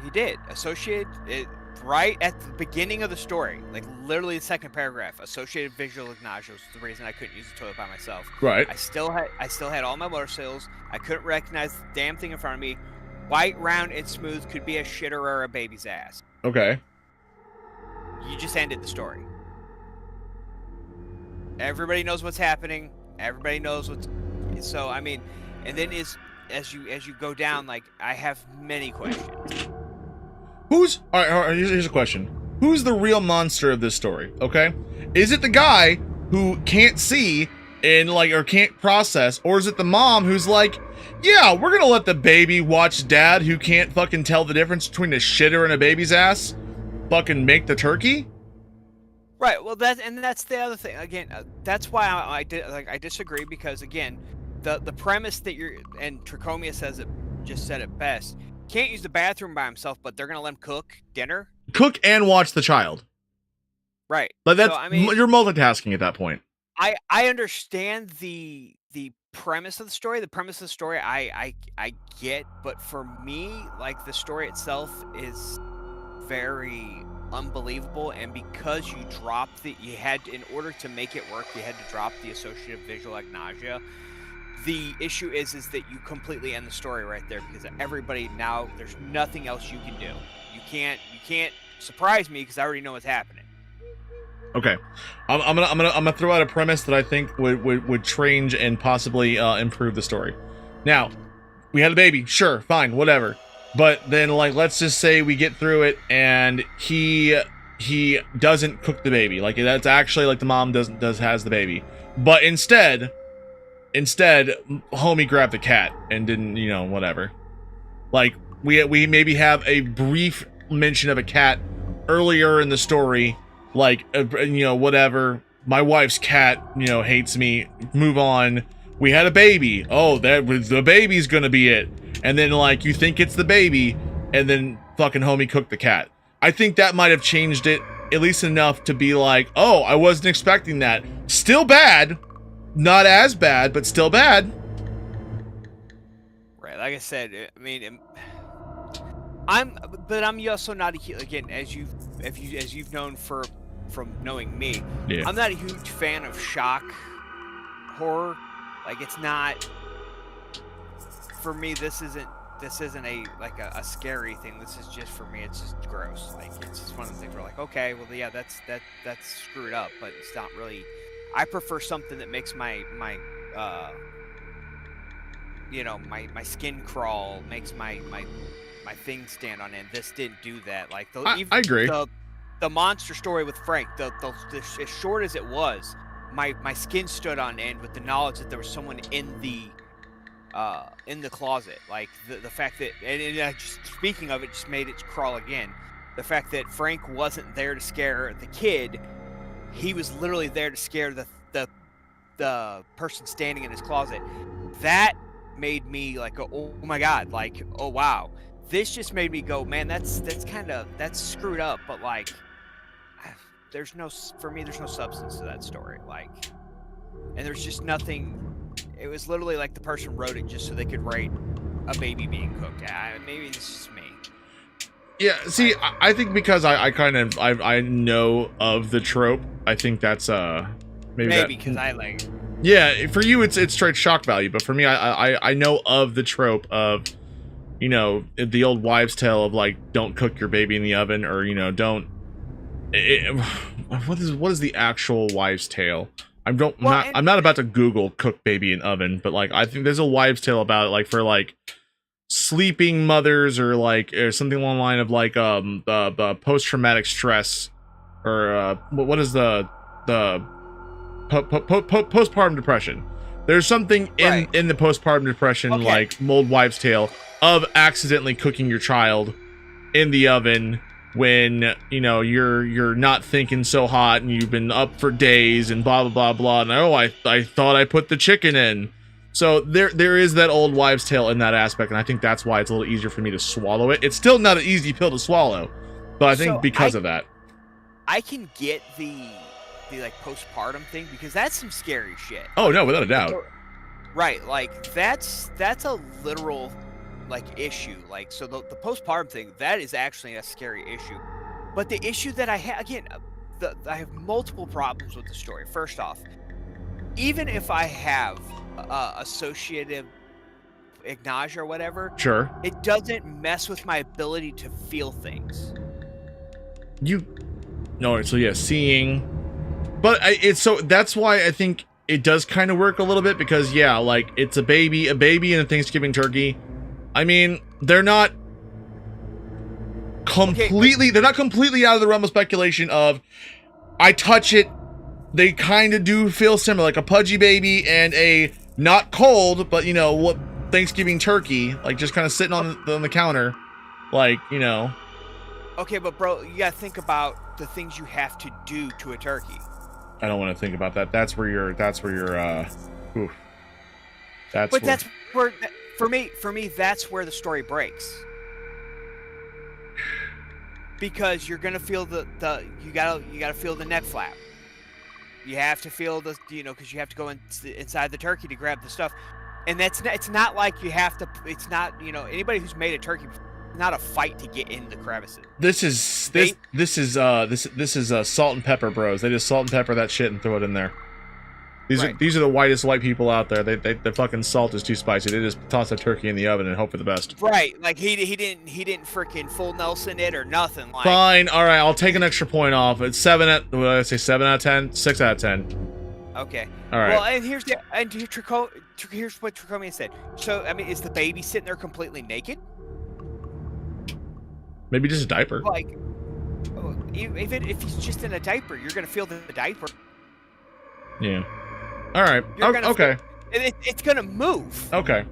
He did. Associate it right at the beginning of the story, like literally the second paragraph. Associated visual nausea was the reason I couldn't use the toilet by myself. Right. I still had all my motor skills. I couldn't recognize the damn thing in front of me. White, round, and smooth could be a shitter or a baby's ass. Okay. You just ended the story. Everybody knows what's happening. Everybody knows what's... So, I mean, and then as you go down, like, I have many questions. All right, here's a question. who's the real monster of this story, okay? Is it the guy who can't see and like, or can't process, or is it the mom who's like, yeah, we're gonna let the baby watch dad who can't fucking tell the difference between a shitter and a baby's ass fucking make the turkey? Right. Well, that's the other thing. Again, that's why I disagree, because again, the premise that and Tricomy just said it best. Can't use the bathroom by himself, but they're gonna let him cook dinner. Cook and watch the child. Right. But that's, so, I mean, you're multitasking at that point. I understand the premise of the story. The premise of the story I get, but for me, like, the story itself is very unbelievable, and because you dropped in order to make it work, you had to drop the associative visual agnosia. The issue is that you completely end the story right there, because everybody now, there's nothing else you can do. You can't surprise me, because I already know what's happening. Okay, I'm gonna throw out a premise that I think would change and possibly improve the story. Now, we had a baby, sure, fine, whatever. But then, like, let's just say we get through it and he doesn't cook the baby. Like, that's actually, like, the mom has the baby, but instead, homie grabbed the cat and didn't, you know, whatever. Like, we maybe have a brief mention of a cat earlier in the story. Like, you know, whatever, my wife's cat, you know, hates me, move on. We had a baby. Oh, the baby's gonna be it. And then, like, you think it's the baby, and then fucking homie cooked the cat. I think that might have changed it, at least enough to be like, oh, I wasn't expecting that. Still bad. Not as bad, but still bad. Right, like I said, I mean, I'm also not again, as you've known from knowing me. Yeah. I'm not a huge fan of shock horror. Like, it's not, for me, this isn't a scary thing. This is just, for me, it's just gross. Like, it's just one of the things where, like, okay, well, yeah, that's screwed up, but it's not really. I prefer something that makes my skin crawl, makes my thing stand on end. This didn't do that. Like, I agree. The monster story with Frank, as short as it was, my skin stood on end with the knowledge that there was someone in the closet. Like, the fact that, and just speaking of it, just made it crawl again. The fact that Frank wasn't there to scare the kid, he was literally there to scare the person standing in his closet. That made me like, oh my god, like, oh wow. This just made me go, man, that's screwed up, but like, there's no substance to that story. Like, and there's just nothing. It was literally like the person wrote it just so they could write a baby being cooked. Maybe it's just me. Yeah, see, I think because I know of the trope, I think that's maybe because I like it. Yeah, for you it's straight shock value, but for me, I know of the trope of, you know, the old wives' tale of, like, don't cook your baby in the oven, or, you know, don't. What is the actual wives' tale? I'm not about to Google cook baby in oven, but, like, I think there's a wives' tale about it, like, for, like, sleeping mothers, or like, or something along the line of, like, post-traumatic stress, or what is the postpartum depression. There's something in the postpartum depression, like, old wives' tale of accidentally cooking your child in the oven when, you know, you're not thinking so hot and you've been up for days and blah blah blah blah, and I thought I put the chicken in. So there is that old wives' tale in that aspect, and I think that's why it's a little easier for me to swallow it. It's still not an easy pill to swallow, but I think because of that, I can get the like postpartum thing, because that's some scary shit. Oh no, without a doubt. Right, like, that's a literal, like, issue. Like, so the postpartum thing, that is actually a scary issue. But the issue that I have, again, I have multiple problems with the story. First off, even if I have associative agnosia or whatever, sure, it doesn't mess with my ability to feel things. So yeah, seeing, but that's why I think it does kind of work a little bit, because yeah, like, it's a baby and a Thanksgiving turkey. I mean, they're not Okay, but they're not completely out of the realm of speculation of, I touch it, they kind of do feel similar, like a pudgy baby and a not cold, but you know what, Thanksgiving turkey, like just kind of sitting on the counter, like, you know. okay, but bro, you gotta think about the things you have to do to a turkey. I don't want to think about that. That's where you're oof. That's But where that's where, for me, that's where the story breaks. Because you're gonna feel you gotta feel the neck flap. You have to feel the, because you have to go inside the turkey to grab the stuff, and it's not like you have to. It's not, anybody who's made a turkey, it's not a fight to get in the crevices. this is salt and pepper bros. They just salt and pepper that shit and throw it in there. These are the whitest white people out there. The fucking salt is too spicy. They just toss a turkey in the oven and hope for the best. Right, like he didn't freaking full Nelson it or nothing. Like, fine, all right, I'll take an extra point off. It's 7 out of 10, 6 out of 10. Okay. All right. Well, and here's what Tricomy said. So, I mean, is the baby sitting there completely naked? Maybe just a diaper. Like, even if he's just in a diaper, you're gonna feel the diaper. Yeah. All right. Okay. It's gonna move. Okay.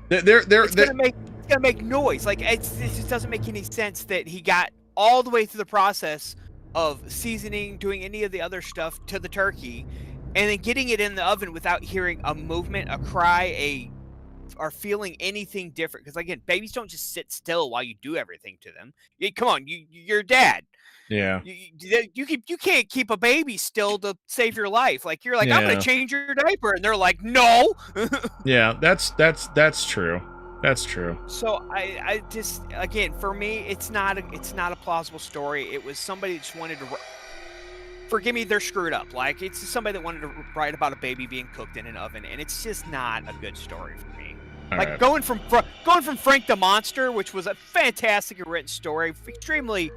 It's gonna make noise. Like, it just doesn't make any sense that he got all the way through the process of seasoning, doing any of the other stuff to the turkey, and then getting it in the oven without hearing a movement, a cry, or feeling anything different. Because again, babies don't just sit still while you do everything to them. Come on, you're a dad. Yeah. You can't keep a baby still to save your life. Like, you're like, Yeah. I'm gonna change your diaper, and they're like, no. Yeah, that's true. That's true. So I just, again, for me, it's not a plausible story. It was somebody that just wanted to. Forgive me, they're screwed up. Like, it's just somebody that wanted to write about a baby being cooked in an oven, and it's just not a good story for me. All like, right. going from Frank the Monster, which was a fantastic written story, extremely,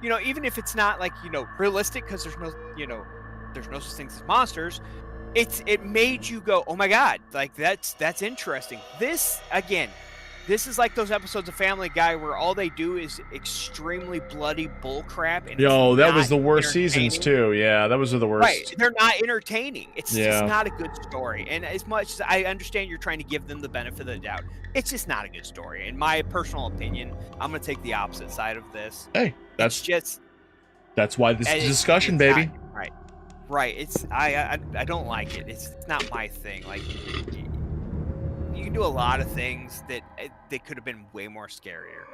even if it's not like, realistic, because there's no such things as monsters. It made you go, oh my god, like that's interesting. This is like those episodes of Family Guy where all they do is extremely bloody bullcrap. And yo, that was the worst seasons too. Yeah, that was the worst. Right, they're not entertaining. It's just not a good story. And as much as I understand you're trying to give them the benefit of the doubt, it's just not a good story. In my personal opinion, I'm going to take the opposite side of this. Hey, that's why this is a discussion, baby. Right. It's I don't like it. It's not my thing. Like, you can do a lot of things that could have been way more scarier.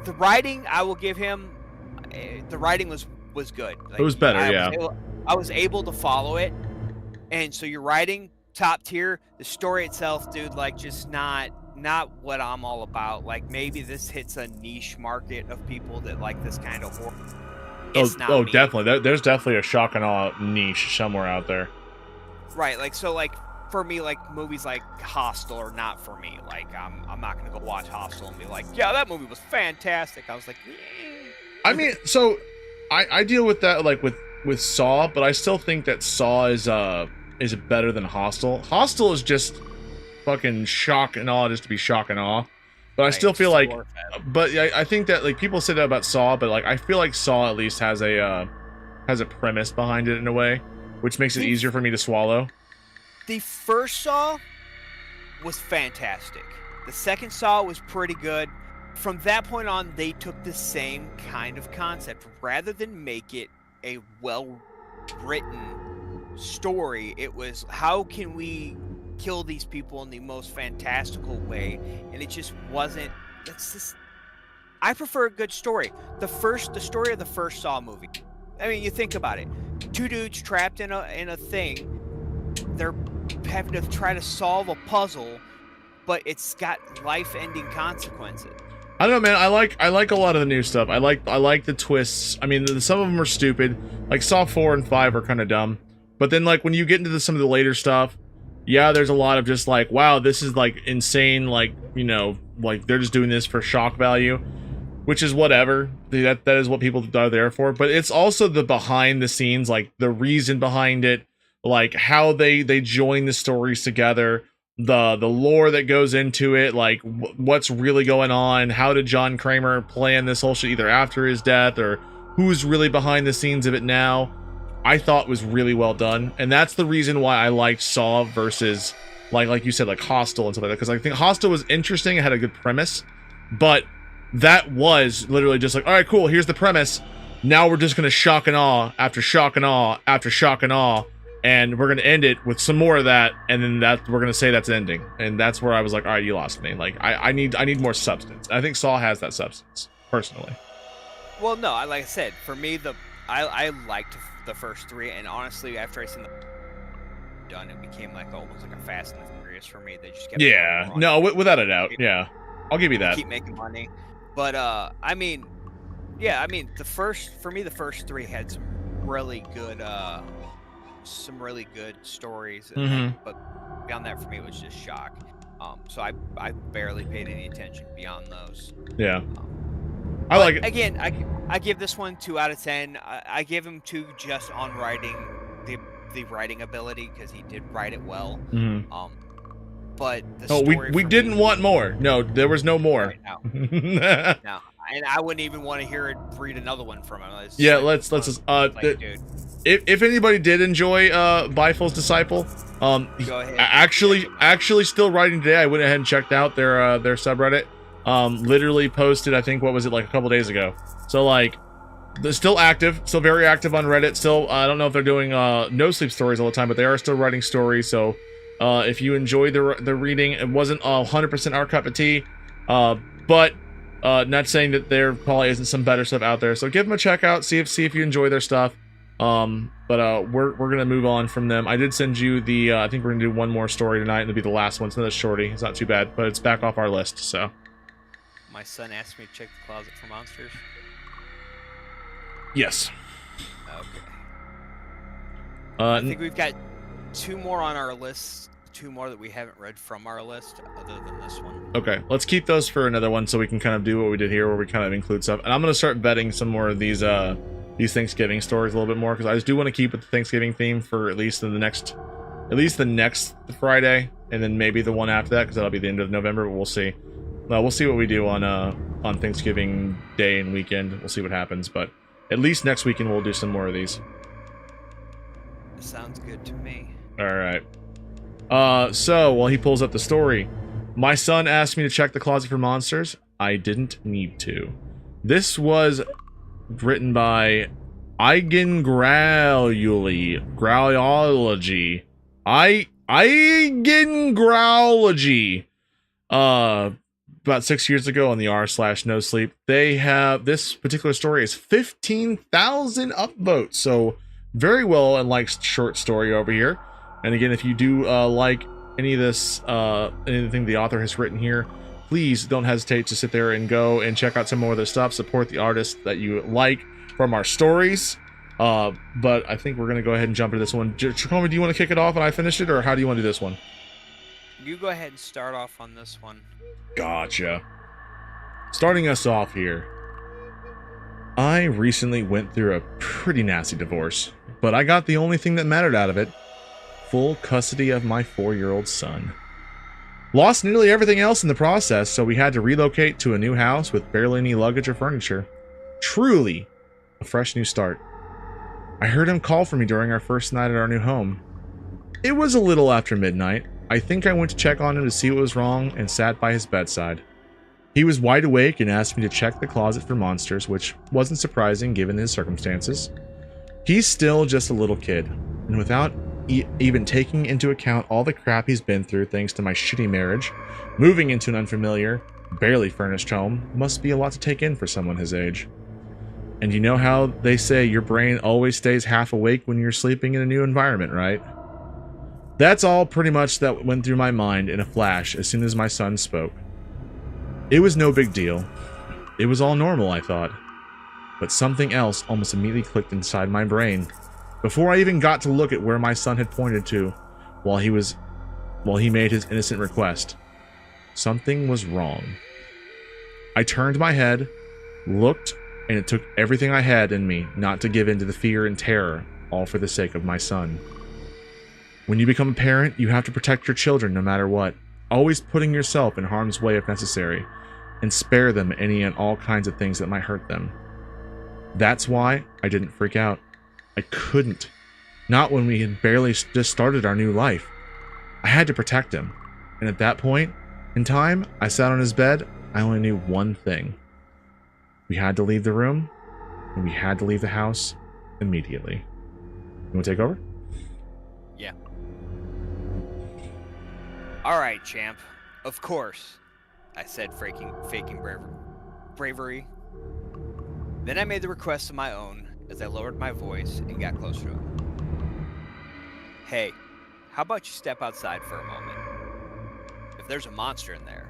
The writing, I will give him. The writing was good. Like, it was better, I was able to follow it, and so your writing, top tier. The story itself, dude, like, just not what I'm all about. Like, maybe this hits a niche market of people that like this kind of horror. Oh, definitely. There's definitely a shock and awe niche somewhere out there. Right, like, so, like, for me, like, movies like Hostel are not for me. Like, I'm not gonna go watch Hostel and be like, yeah, that movie was fantastic. I was like, I mean, so I deal with that, like, with Saw, but I still think that Saw is better than Hostel. Hostel is just fucking shock and awe just to be shock and awe. But I still feel like, but I think that, like, people say that about Saw, but, like, I feel like Saw at least has a premise behind it in a way, which makes it easier for me to swallow. The first Saw was fantastic. The second Saw was pretty good. From that point on, they took the same kind of concept. Rather than make it a well-written story, it was, how can we kill these people in the most fantastical way? And it just wasn't. I prefer a good story. The story of the first Saw movie. I mean, you think about it. Two dudes trapped in a thing. They're having to try to solve a puzzle, but it's got life-ending consequences. I don't know, man. I like a lot of the new stuff. I like the twists. I mean, some of them are stupid. Like Saw 4 and 5 are kind of dumb. But then, like, when you get into some of the later stuff, yeah, there's a lot of just like, wow, this is like insane. Like, like they're just doing this for shock value, which is whatever. That is what people are there for. But it's also the behind the scenes, like the reason behind it, like how they join the stories together, the lore that goes into it, like what's really going on. How did John Kramer plan this whole shit, either after his death or who's really behind the scenes of it now? I thought was really well done, and that's the reason why I liked Saw versus like you said, like Hostel and stuff like that, because I think Hostel was interesting, it had a good premise, but that was literally just like, all right, cool, here's the premise, now we're just gonna shock and awe after shock and awe after shock and awe, and we're gonna end it with some more of that, and then that we're gonna say that's ending. And that's where I was like, all right, you lost me. Like I need more substance. I think Saw has that substance, personally. Well, no, like I said, for me, I liked the first three, and honestly, after I seen the done, it became like almost like a Fast and the Furious for me. They just kept No, without a doubt, yeah, I'll give you that. Keep making money, but I mean, yeah, I mean, the first three had some really good stories, and but beyond that, for me, it was just shock. So I barely paid any attention beyond those. Yeah. I like it. Again, I give this one 2 out of 10. I give him 2 just on writing, the writing ability, because he did write it well. But the story we didn't want more. No, there was no more. Right now. No, and I wouldn't even want to hear it read another one from him. Yeah, let's just dude. If anybody did enjoy Biful's Disciple, go ahead. Actually still writing today. I went ahead and checked out their subreddit. Literally posted, I think, what was it, like a couple days ago. So like, they're still active, still very active on Reddit. Still, I don't know if they're doing no sleep stories all the time, but they are still writing stories. So if you enjoy the reading, it wasn't 100% our cup of tea, but not saying that there probably isn't some better stuff out there. So give them a check out, see if you enjoy their stuff. But we're gonna move on from them. I did send you the I think we're gonna do one more story tonight, and it'll be the last one. It's another shorty. It's not too bad, but it's back off our list. So my son asked me to check the closet for monsters. Yes. Okay. I think we've got 2 more on our list. 2 more that we haven't read from our list, other than this one. Okay, let's keep those for another one, so we can kind of do what we did here, where we kind of include stuff. And I'm gonna start vetting some more of these Thanksgiving stories a little bit more, because I just do want to keep with the Thanksgiving theme for at least the next Friday, and then maybe the one after that, because that'll be the end of November. But we'll see. We'll see what we do on Thanksgiving Day and weekend. We'll see what happens, but at least next weekend we'll do some more of these. Sounds good to me. All right. So while he pulls up the story, my son asked me to check the closet for monsters. I didn't need to. This was written by Eigengrowlogy. Eigengrowlogy. About 6 years ago on the r/no sleep. They have, this particular story is 15,000 upvotes. So very well and liked short story over here. And again, if you do like any of this, anything the author has written here, please don't hesitate to sit there and go and check out some more of their stuff. Support the artists that you like from our stories. But I think we're going to go ahead and jump into this one. Tricomy, do you want to kick it off and I finish it, or how do you want to do this one? You go ahead and start off on this one. Gotcha. Starting us off here. I recently went through a pretty nasty divorce, but I got the only thing that mattered out of it. Full custody of my 4-year-old son. Lost nearly everything else in the process, so we had to relocate to a new house with barely any luggage or furniture. Truly a fresh new start. I heard him call for me during our first night at our new home. It was a little after midnight. I think I went to check on him to see what was wrong and sat by his bedside. He was wide awake and asked me to check the closet for monsters, which wasn't surprising given his circumstances. He's still just a little kid, and without even taking into account all the crap he's been through thanks to my shitty marriage, moving into an unfamiliar, barely furnished home must be a lot to take in for someone his age. And you know how they say your brain always stays half awake when you're sleeping in a new environment, right? That's all pretty much that went through my mind in a flash as soon as my son spoke. It was no big deal. It was all normal, I thought. But something else almost immediately clicked inside my brain. Before I even got to look at where my son had pointed to while he made his innocent request, something was wrong. I turned my head, looked, and it took everything I had in me not to give in to the fear and terror, all for the sake of my son. When you become a parent, you have to protect your children no matter what, always putting yourself in harm's way if necessary, and spare them any and all kinds of things that might hurt them. That's why I didn't freak out. I couldn't. Not when we had barely just started our new life. I had to protect him. And at that point in time, I sat on his bed. I only knew one thing. We had to leave the room, and we had to leave the house immediately. You want to take over? Yeah. All right, champ. Of course, I said, faking bravery. Then I made the request of my own as I lowered my voice and got closer to him. Hey, how about you step outside for a moment? If there's a monster in there,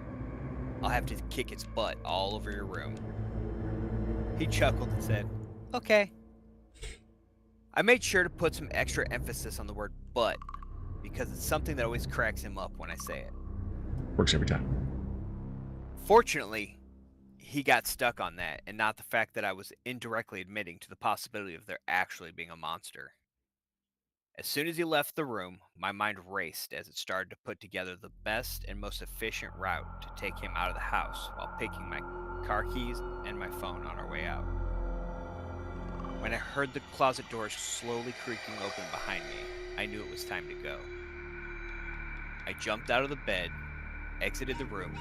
I'll have to kick its butt all over your room. He chuckled and said, okay. I made sure to put some extra emphasis on the word butt because it's something that always cracks him up when I say it. Works every time. Fortunately, he got stuck on that and not the fact that I was indirectly admitting to the possibility of there actually being a monster. As soon as he left the room, my mind raced as it started to put together the best and most efficient route to take him out of the house while picking my car keys and my phone on our way out. When I heard the closet doors slowly creaking open behind me, I knew it was time to go. I jumped out of the bed, exited the room,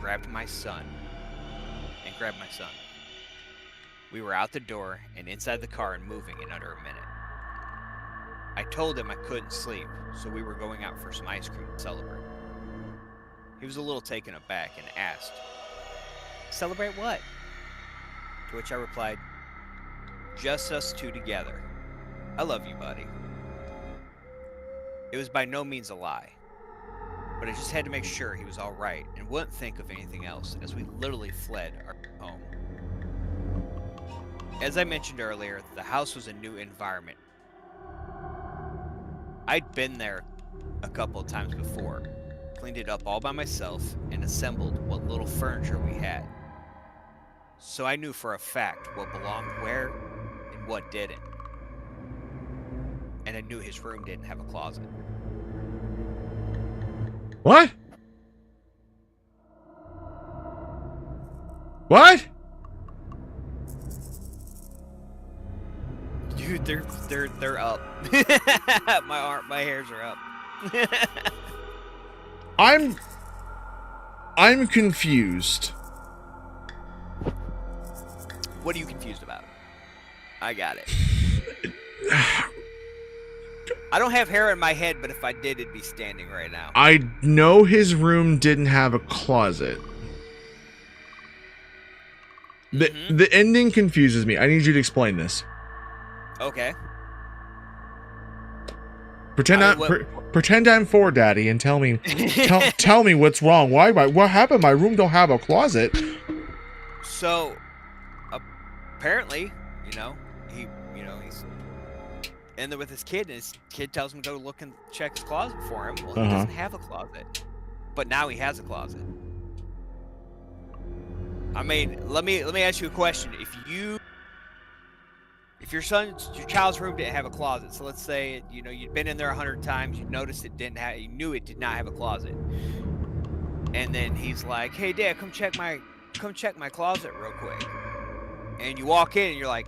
grabbed my son. We were out the door and inside the car and moving in under a minute. I told him I couldn't sleep, so we were going out for some ice cream to celebrate. He was a little taken aback and asked, "Celebrate what?" To which I replied, "Just us two together. I love you, buddy." It was by no means a lie, but I just had to make sure he was all right and wouldn't think of anything else as we literally fled our home. As I mentioned earlier, the house was a new environment. I'd been there a couple of times before, cleaned it up all by myself, and assembled what little furniture we had. So I knew for a fact what belonged where and what didn't. And I knew his room didn't have a closet. What? What? Dude, they're up. My hairs are up. I'm confused. What are you confused about? I got it. I don't have hair in my head, but if I did, it'd be standing right now. I know his room didn't have a closet. The ending confuses me. I need you to explain this. Okay. Pretend I'm for Daddy and tell me tell me what's wrong. What happened? My room don't have a closet. So apparently, he's in there with his kid, and his kid tells him to go look and check his closet for him. Well, he doesn't have a closet, but now he has a closet. I mean, let me ask you a question. If your child's room didn't have a closet, so let's say you'd been in there 100 times, you noticed you knew it did not have a closet, and then he's like, "Hey, Dad, come check my closet real quick," and you walk in and you're like,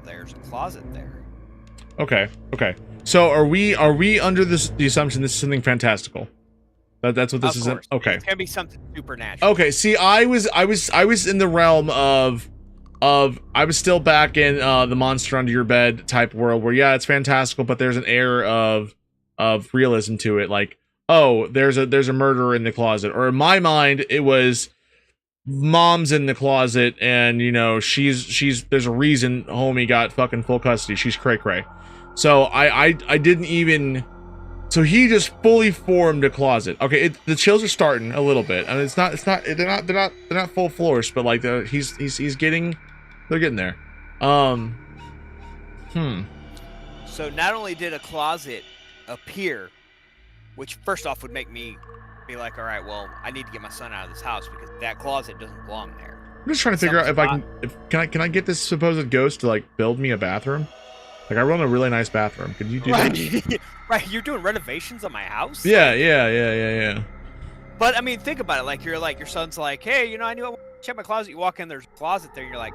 "There's a closet there." Okay. So are we under the assumption this is something fantastical? That's what this is. Okay. It's gonna be something supernatural. Okay. See, I was in the realm of I was still back in the monster under your bed type world where it's fantastical, but there's an air of realism to it. Like, oh, there's a murderer in the closet, or in my mind it was mom's in the closet and she's there's a reason homie got fucking full custody. She's cray cray. So I didn't even. So he just fully formed a closet. Okay, the chills are starting a little bit. I mean, they're not full flourished, but like they're getting there. So not only did a closet appear, which first off would make me be like, all right, well, I need to get my son out of this house because that closet doesn't belong there. I'm just trying to figure out if can I get this supposed ghost to like build me a bathroom? Like, I run a really nice bathroom. Could you do that? Right, you're doing renovations on my house? Yeah, Like, yeah. but I mean, think about it. Like, your son's like, hey, I knew I want to check my closet. You walk in, there's a closet there, and you're like,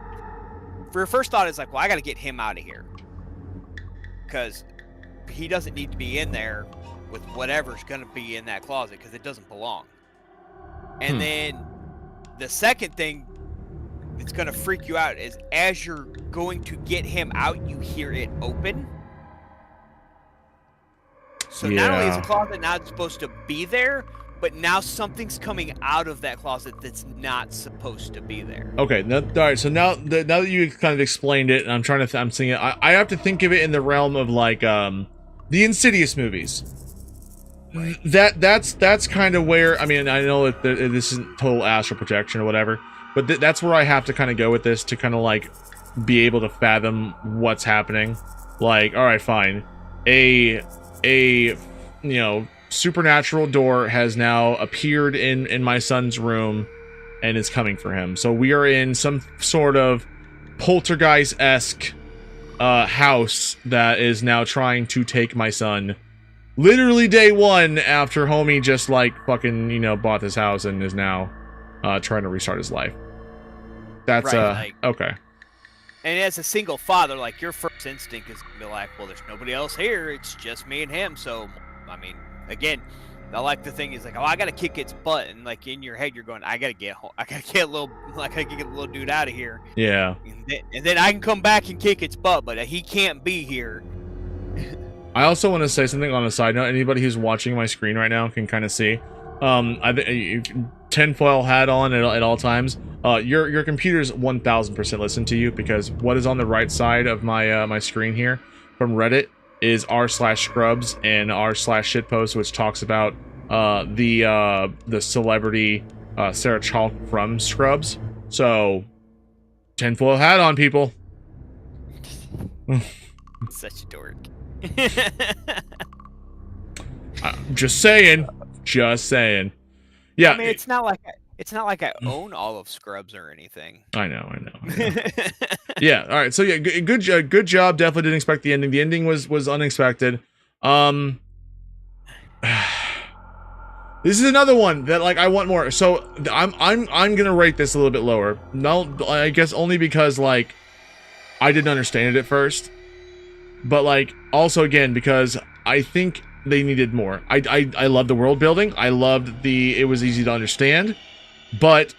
for your first thought is like, well, I got to get him out of here. Because he doesn't need to be in there with whatever's going to be in that closet because it doesn't belong. And then the second thing that's going to freak you out is as you're going to get him out, you hear it open. So not only is the closet not supposed to be there, but now something's coming out of that closet that's not supposed to be there. Okay, all right. So now that you kind of explained it, and I'm thinking, I have to think of it in the realm of like the Insidious movies. Right. That's kind of where, I mean, I know that this isn't total astral projection or whatever, but that's where I have to kind of go with this to kind of like be able to fathom what's happening. Like, all right, fine, a supernatural door has now appeared in my son's room and is coming for him. So we are in some sort of poltergeist-esque house that is now trying to take my son. Literally day one after homie just like fucking, bought this house and is now trying to restart his life. That's right, okay. And as a single father, like, your first instinct is to be like, well, there's nobody else here. It's just me and him. So, I mean, again, I like the thing is like, oh, I gotta kick its butt, and like in your head you're going, I gotta get home. I gotta get the little dude out of here. Yeah. And then I can come back and kick its butt, but he can't be here. I also want to say something on a side note. Anybody who's watching my screen right now can kind of see. I tinfoil hat on at all times. Your computer's 1000% listen to you, because what is on the right side of my my screen here from Reddit is r/scrubs and r/shitpost, which talks about the celebrity Sarah Chalk from Scrubs. So tinfoil hat on, people. Such a dork. Just saying. Yeah. I mean, it's not like I own all of Scrubs or anything. I know. Yeah. All right. So yeah, good job. Definitely didn't expect the ending. The ending was unexpected. This is another one that like I want more. So I'm gonna rate this a little bit lower. No, I guess only because like I didn't understand it at first, but like also again because I think they needed more. I love the world building. I loved it was easy to understand, but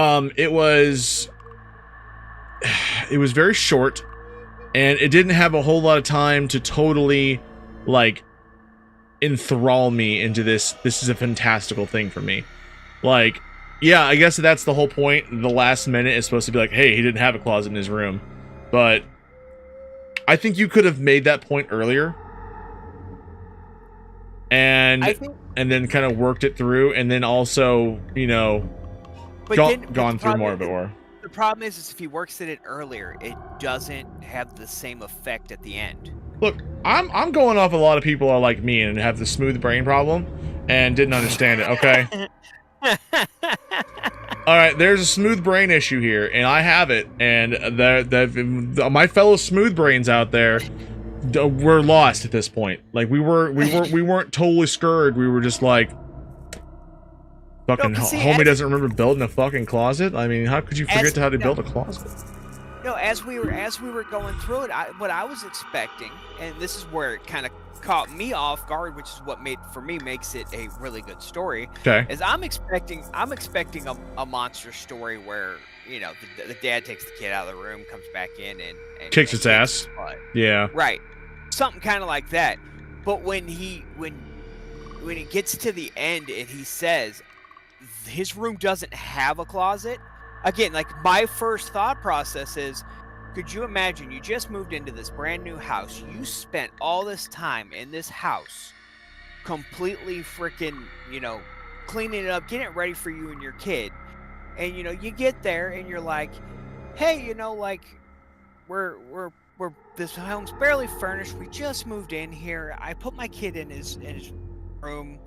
it was very short, and it didn't have a whole lot of time to totally like enthrall me into this is a fantastical thing for me. Like, yeah, I guess that's the whole point. The last minute is supposed to be like, hey, he didn't have a closet in his room, but I think you could have made that point earlier and then kind of worked it through, and then also gone through more of it. Or the problem is if he works at it earlier, it doesn't have the same effect at the end. Look, I'm going off a lot of people are like me and have the smooth brain problem and didn't understand it, okay? Alright, there's a smooth brain issue here, and I have it, and my fellow smooth brains out there were lost at this point. Like, we weren't totally scared, we were just like, fucking homie doesn't remember building a fucking closet? I mean, how could you forget how to build a closet? As we were going through it, what I was expecting, and this is where it kind of caught me off guard, which is what makes it a really good story. Okay. Is I'm expecting a monster story where the dad takes the kid out of the room, comes back in, and kicks its ass. Yeah. Right. Something kind of like that. But when it gets to the end and he says his room doesn't have a closet. Again, like, my first thought process is, could you imagine you just moved into this brand new house, you spent all this time in this house completely freaking, cleaning it up, getting it ready for you and your kid, and you get there and you're like, hey, like, we're this home's barely furnished, we just moved in here, I put my kid in his room,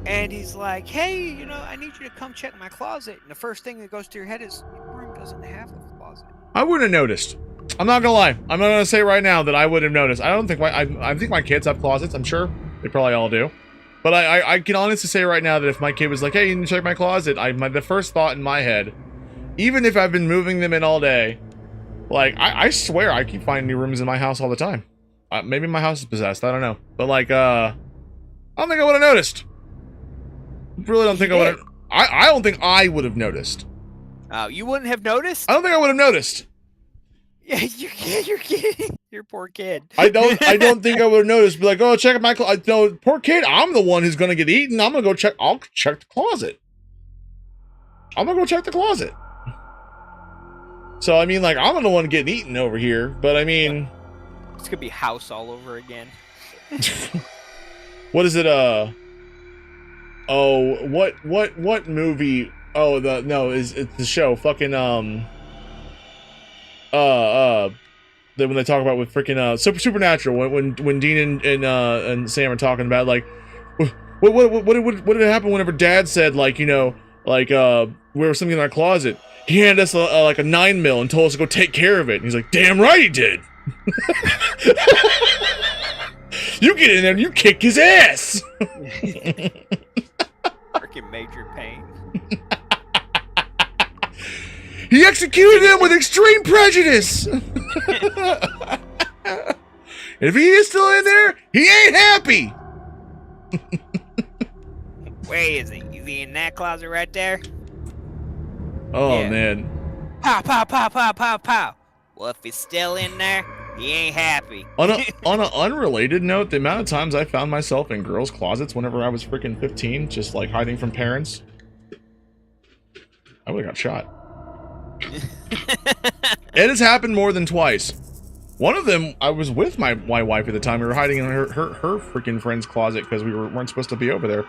and he's like, hey, I need you to come check my closet. And the first thing that goes to your head is, your room doesn't have a closet. I wouldn't have noticed. I'm not gonna lie. I'm not gonna say right now that I would have noticed. I don't think I think my kids have closets. I'm sure they probably all do. But I can honestly say right now that if my kid was like, "Hey, you need to check my closet," the first thought in my head, even if I've been moving them in all day, like I swear I keep finding new rooms in my house all the time. Maybe my house is possessed. I don't know. But like, I don't think I would have noticed. Really don't think I would have. I don't think I would have noticed. You wouldn't have noticed? I don't think I would have noticed. Yeah, you're kidding. Your poor kid. I don't think I would have noticed. Be like, oh, check my closet. No, poor kid. I'm the one who's gonna get eaten. I'm gonna go check. I'll check the closet. I'm gonna go check the closet. So I mean, like, I'm the one getting eaten over here. But I mean, it's gonna be House all over again. What is it? Oh, what movie? Oh, it's the show. Fucking when they talk about with freaking Supernatural when Dean and Sam are talking about like what did happen whenever Dad said like, you know, like we were something in our closet. He handed us like a 9mm and told us to go take care of it. And he's like, damn right he did. You get in there and you kick his ass. Freaking Major Pain. He executed him with extreme prejudice. If he is still in there, he ain't happy. Wait, is he in that closet right there? Oh, yeah. Man. Pow, pow, pow, pow, pow, pow. Well, if he's still in there, he ain't happy. On an unrelated note, the amount of times I found myself in girls' closets whenever I was freaking 15, just like hiding from parents, I would have got shot. It has happened more than twice. One of them, I was with my wife at the time. We were hiding in her freaking friend's closet because we weren't supposed to be over there.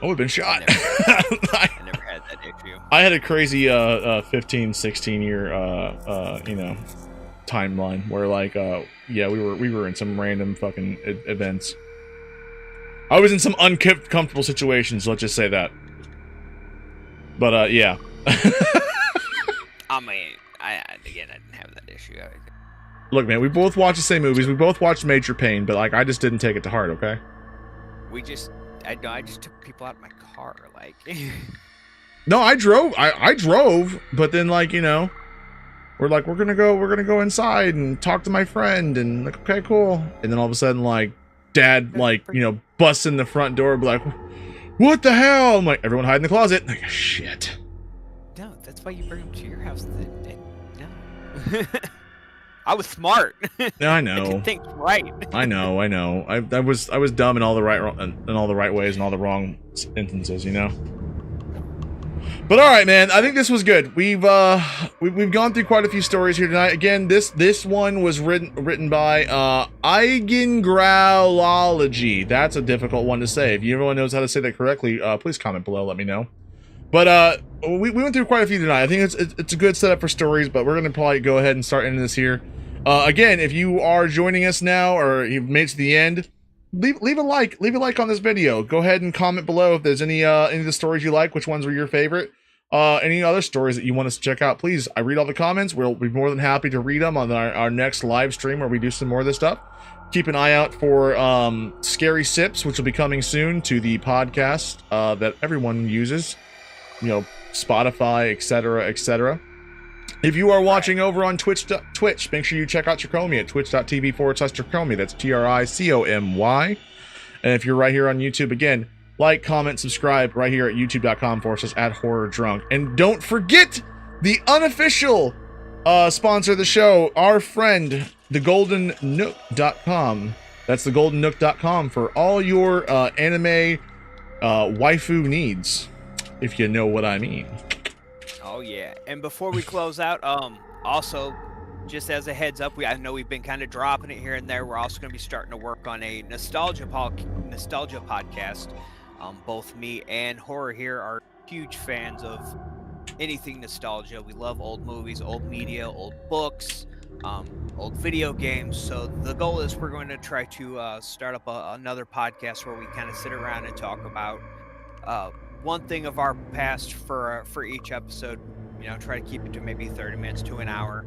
I would have been shot. I never had that issue. I had a crazy 15, 16 year you know, timeline where like yeah, we were in some random fucking events. I was in some uncomfortable situations, let's just say that. But yeah. I mean, I didn't have that issue. Look, man, we both watched the same movies. We both watched Major Pain, but like I just didn't take it to heart, okay? I just took people out of my car, like. No, I drove, but then like, you know, we're gonna go inside and talk to my friend, and like, okay, cool. And then all of a sudden, like, Dad, like, you know, busts in the front door, be like, what the hell? I'm like, everyone hide in the closet. Like, shit. No, that's why you bring them to your house. No. I was smart. Yeah, I know. I didn't think right. I know. I was dumb in all the right ways and all the wrong instances, you know. But all right, man. I think this was good. We've gone through quite a few stories here tonight. Again, this one was written by Eigengrowlology. That's a difficult one to say. If everyone knows how to say that correctly, please comment below. Let me know. But we went through quite a few tonight. I think it's a good setup for stories, but we're gonna probably go ahead and start ending this here. Again, if you are joining us now or you've made it to the end, leave a like on this video. Go ahead and comment below if there's any of the stories you like, which ones were your favorite. Any other stories that you want us to check out, please. I read all the comments. We'll be more than happy to read them on our next live stream where we do some more of this stuff. Keep an eye out for Scary Sips, which will be coming soon to the podcast that everyone uses. You know, Spotify, etc., etc. If you are watching over on Twitch, make sure you check out Tricomy at twitch.tv/Tricomy. That's Tricomy. And if you're right here on YouTube, again, like, comment, subscribe right here at youtube.com/@horrordrunk. And don't forget the unofficial sponsor of the show, our friend, thegoldennook.com. That's thegoldennook.com for all your anime waifu needs, if you know what I mean. Oh yeah, and before we close out, also, just as a heads up, I know we've been kind of dropping it here and there. We're also going to be starting to work on a nostalgia podcast. Both me and Horror here are huge fans of anything nostalgia. We love old movies, old media, old books, old video games. So the goal is we're going to try to start up another podcast where we kind of sit around and talk about one thing of our past for each episode. You know, try to keep it to maybe 30 minutes to an hour.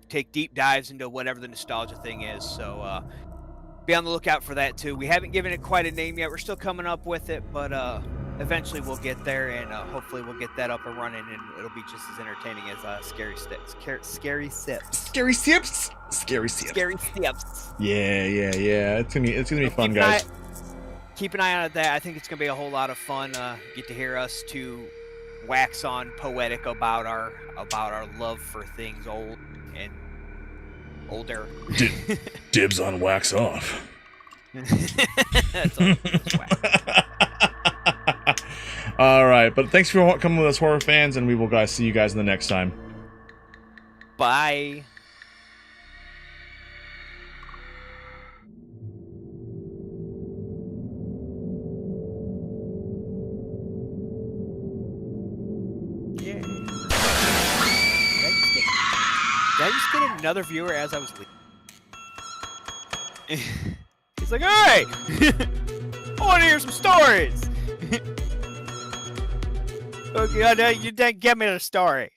take deep dives into whatever the nostalgia thing is. So be on the lookout for that too. We haven't given it quite a name yet. We're still coming up with it, but eventually we'll get there, and hopefully we'll get that up and running, and it'll be just as entertaining as Scary Sips. Scary Sips. Scary Sips. Yeah. It's gonna be fun, guys. Keep an eye on that. I think it's gonna be a whole lot of fun. Get to hear us to wax on poetic about our love for things old and older. Dibs on wax off. That's whack. All right, but thanks for coming with us, horror fans, and we will see you guys in the next time. Bye. Yeah. Did I just get another viewer as I was leaving? He's like, hey! I want to hear some stories! Okay, you didn't get me the story.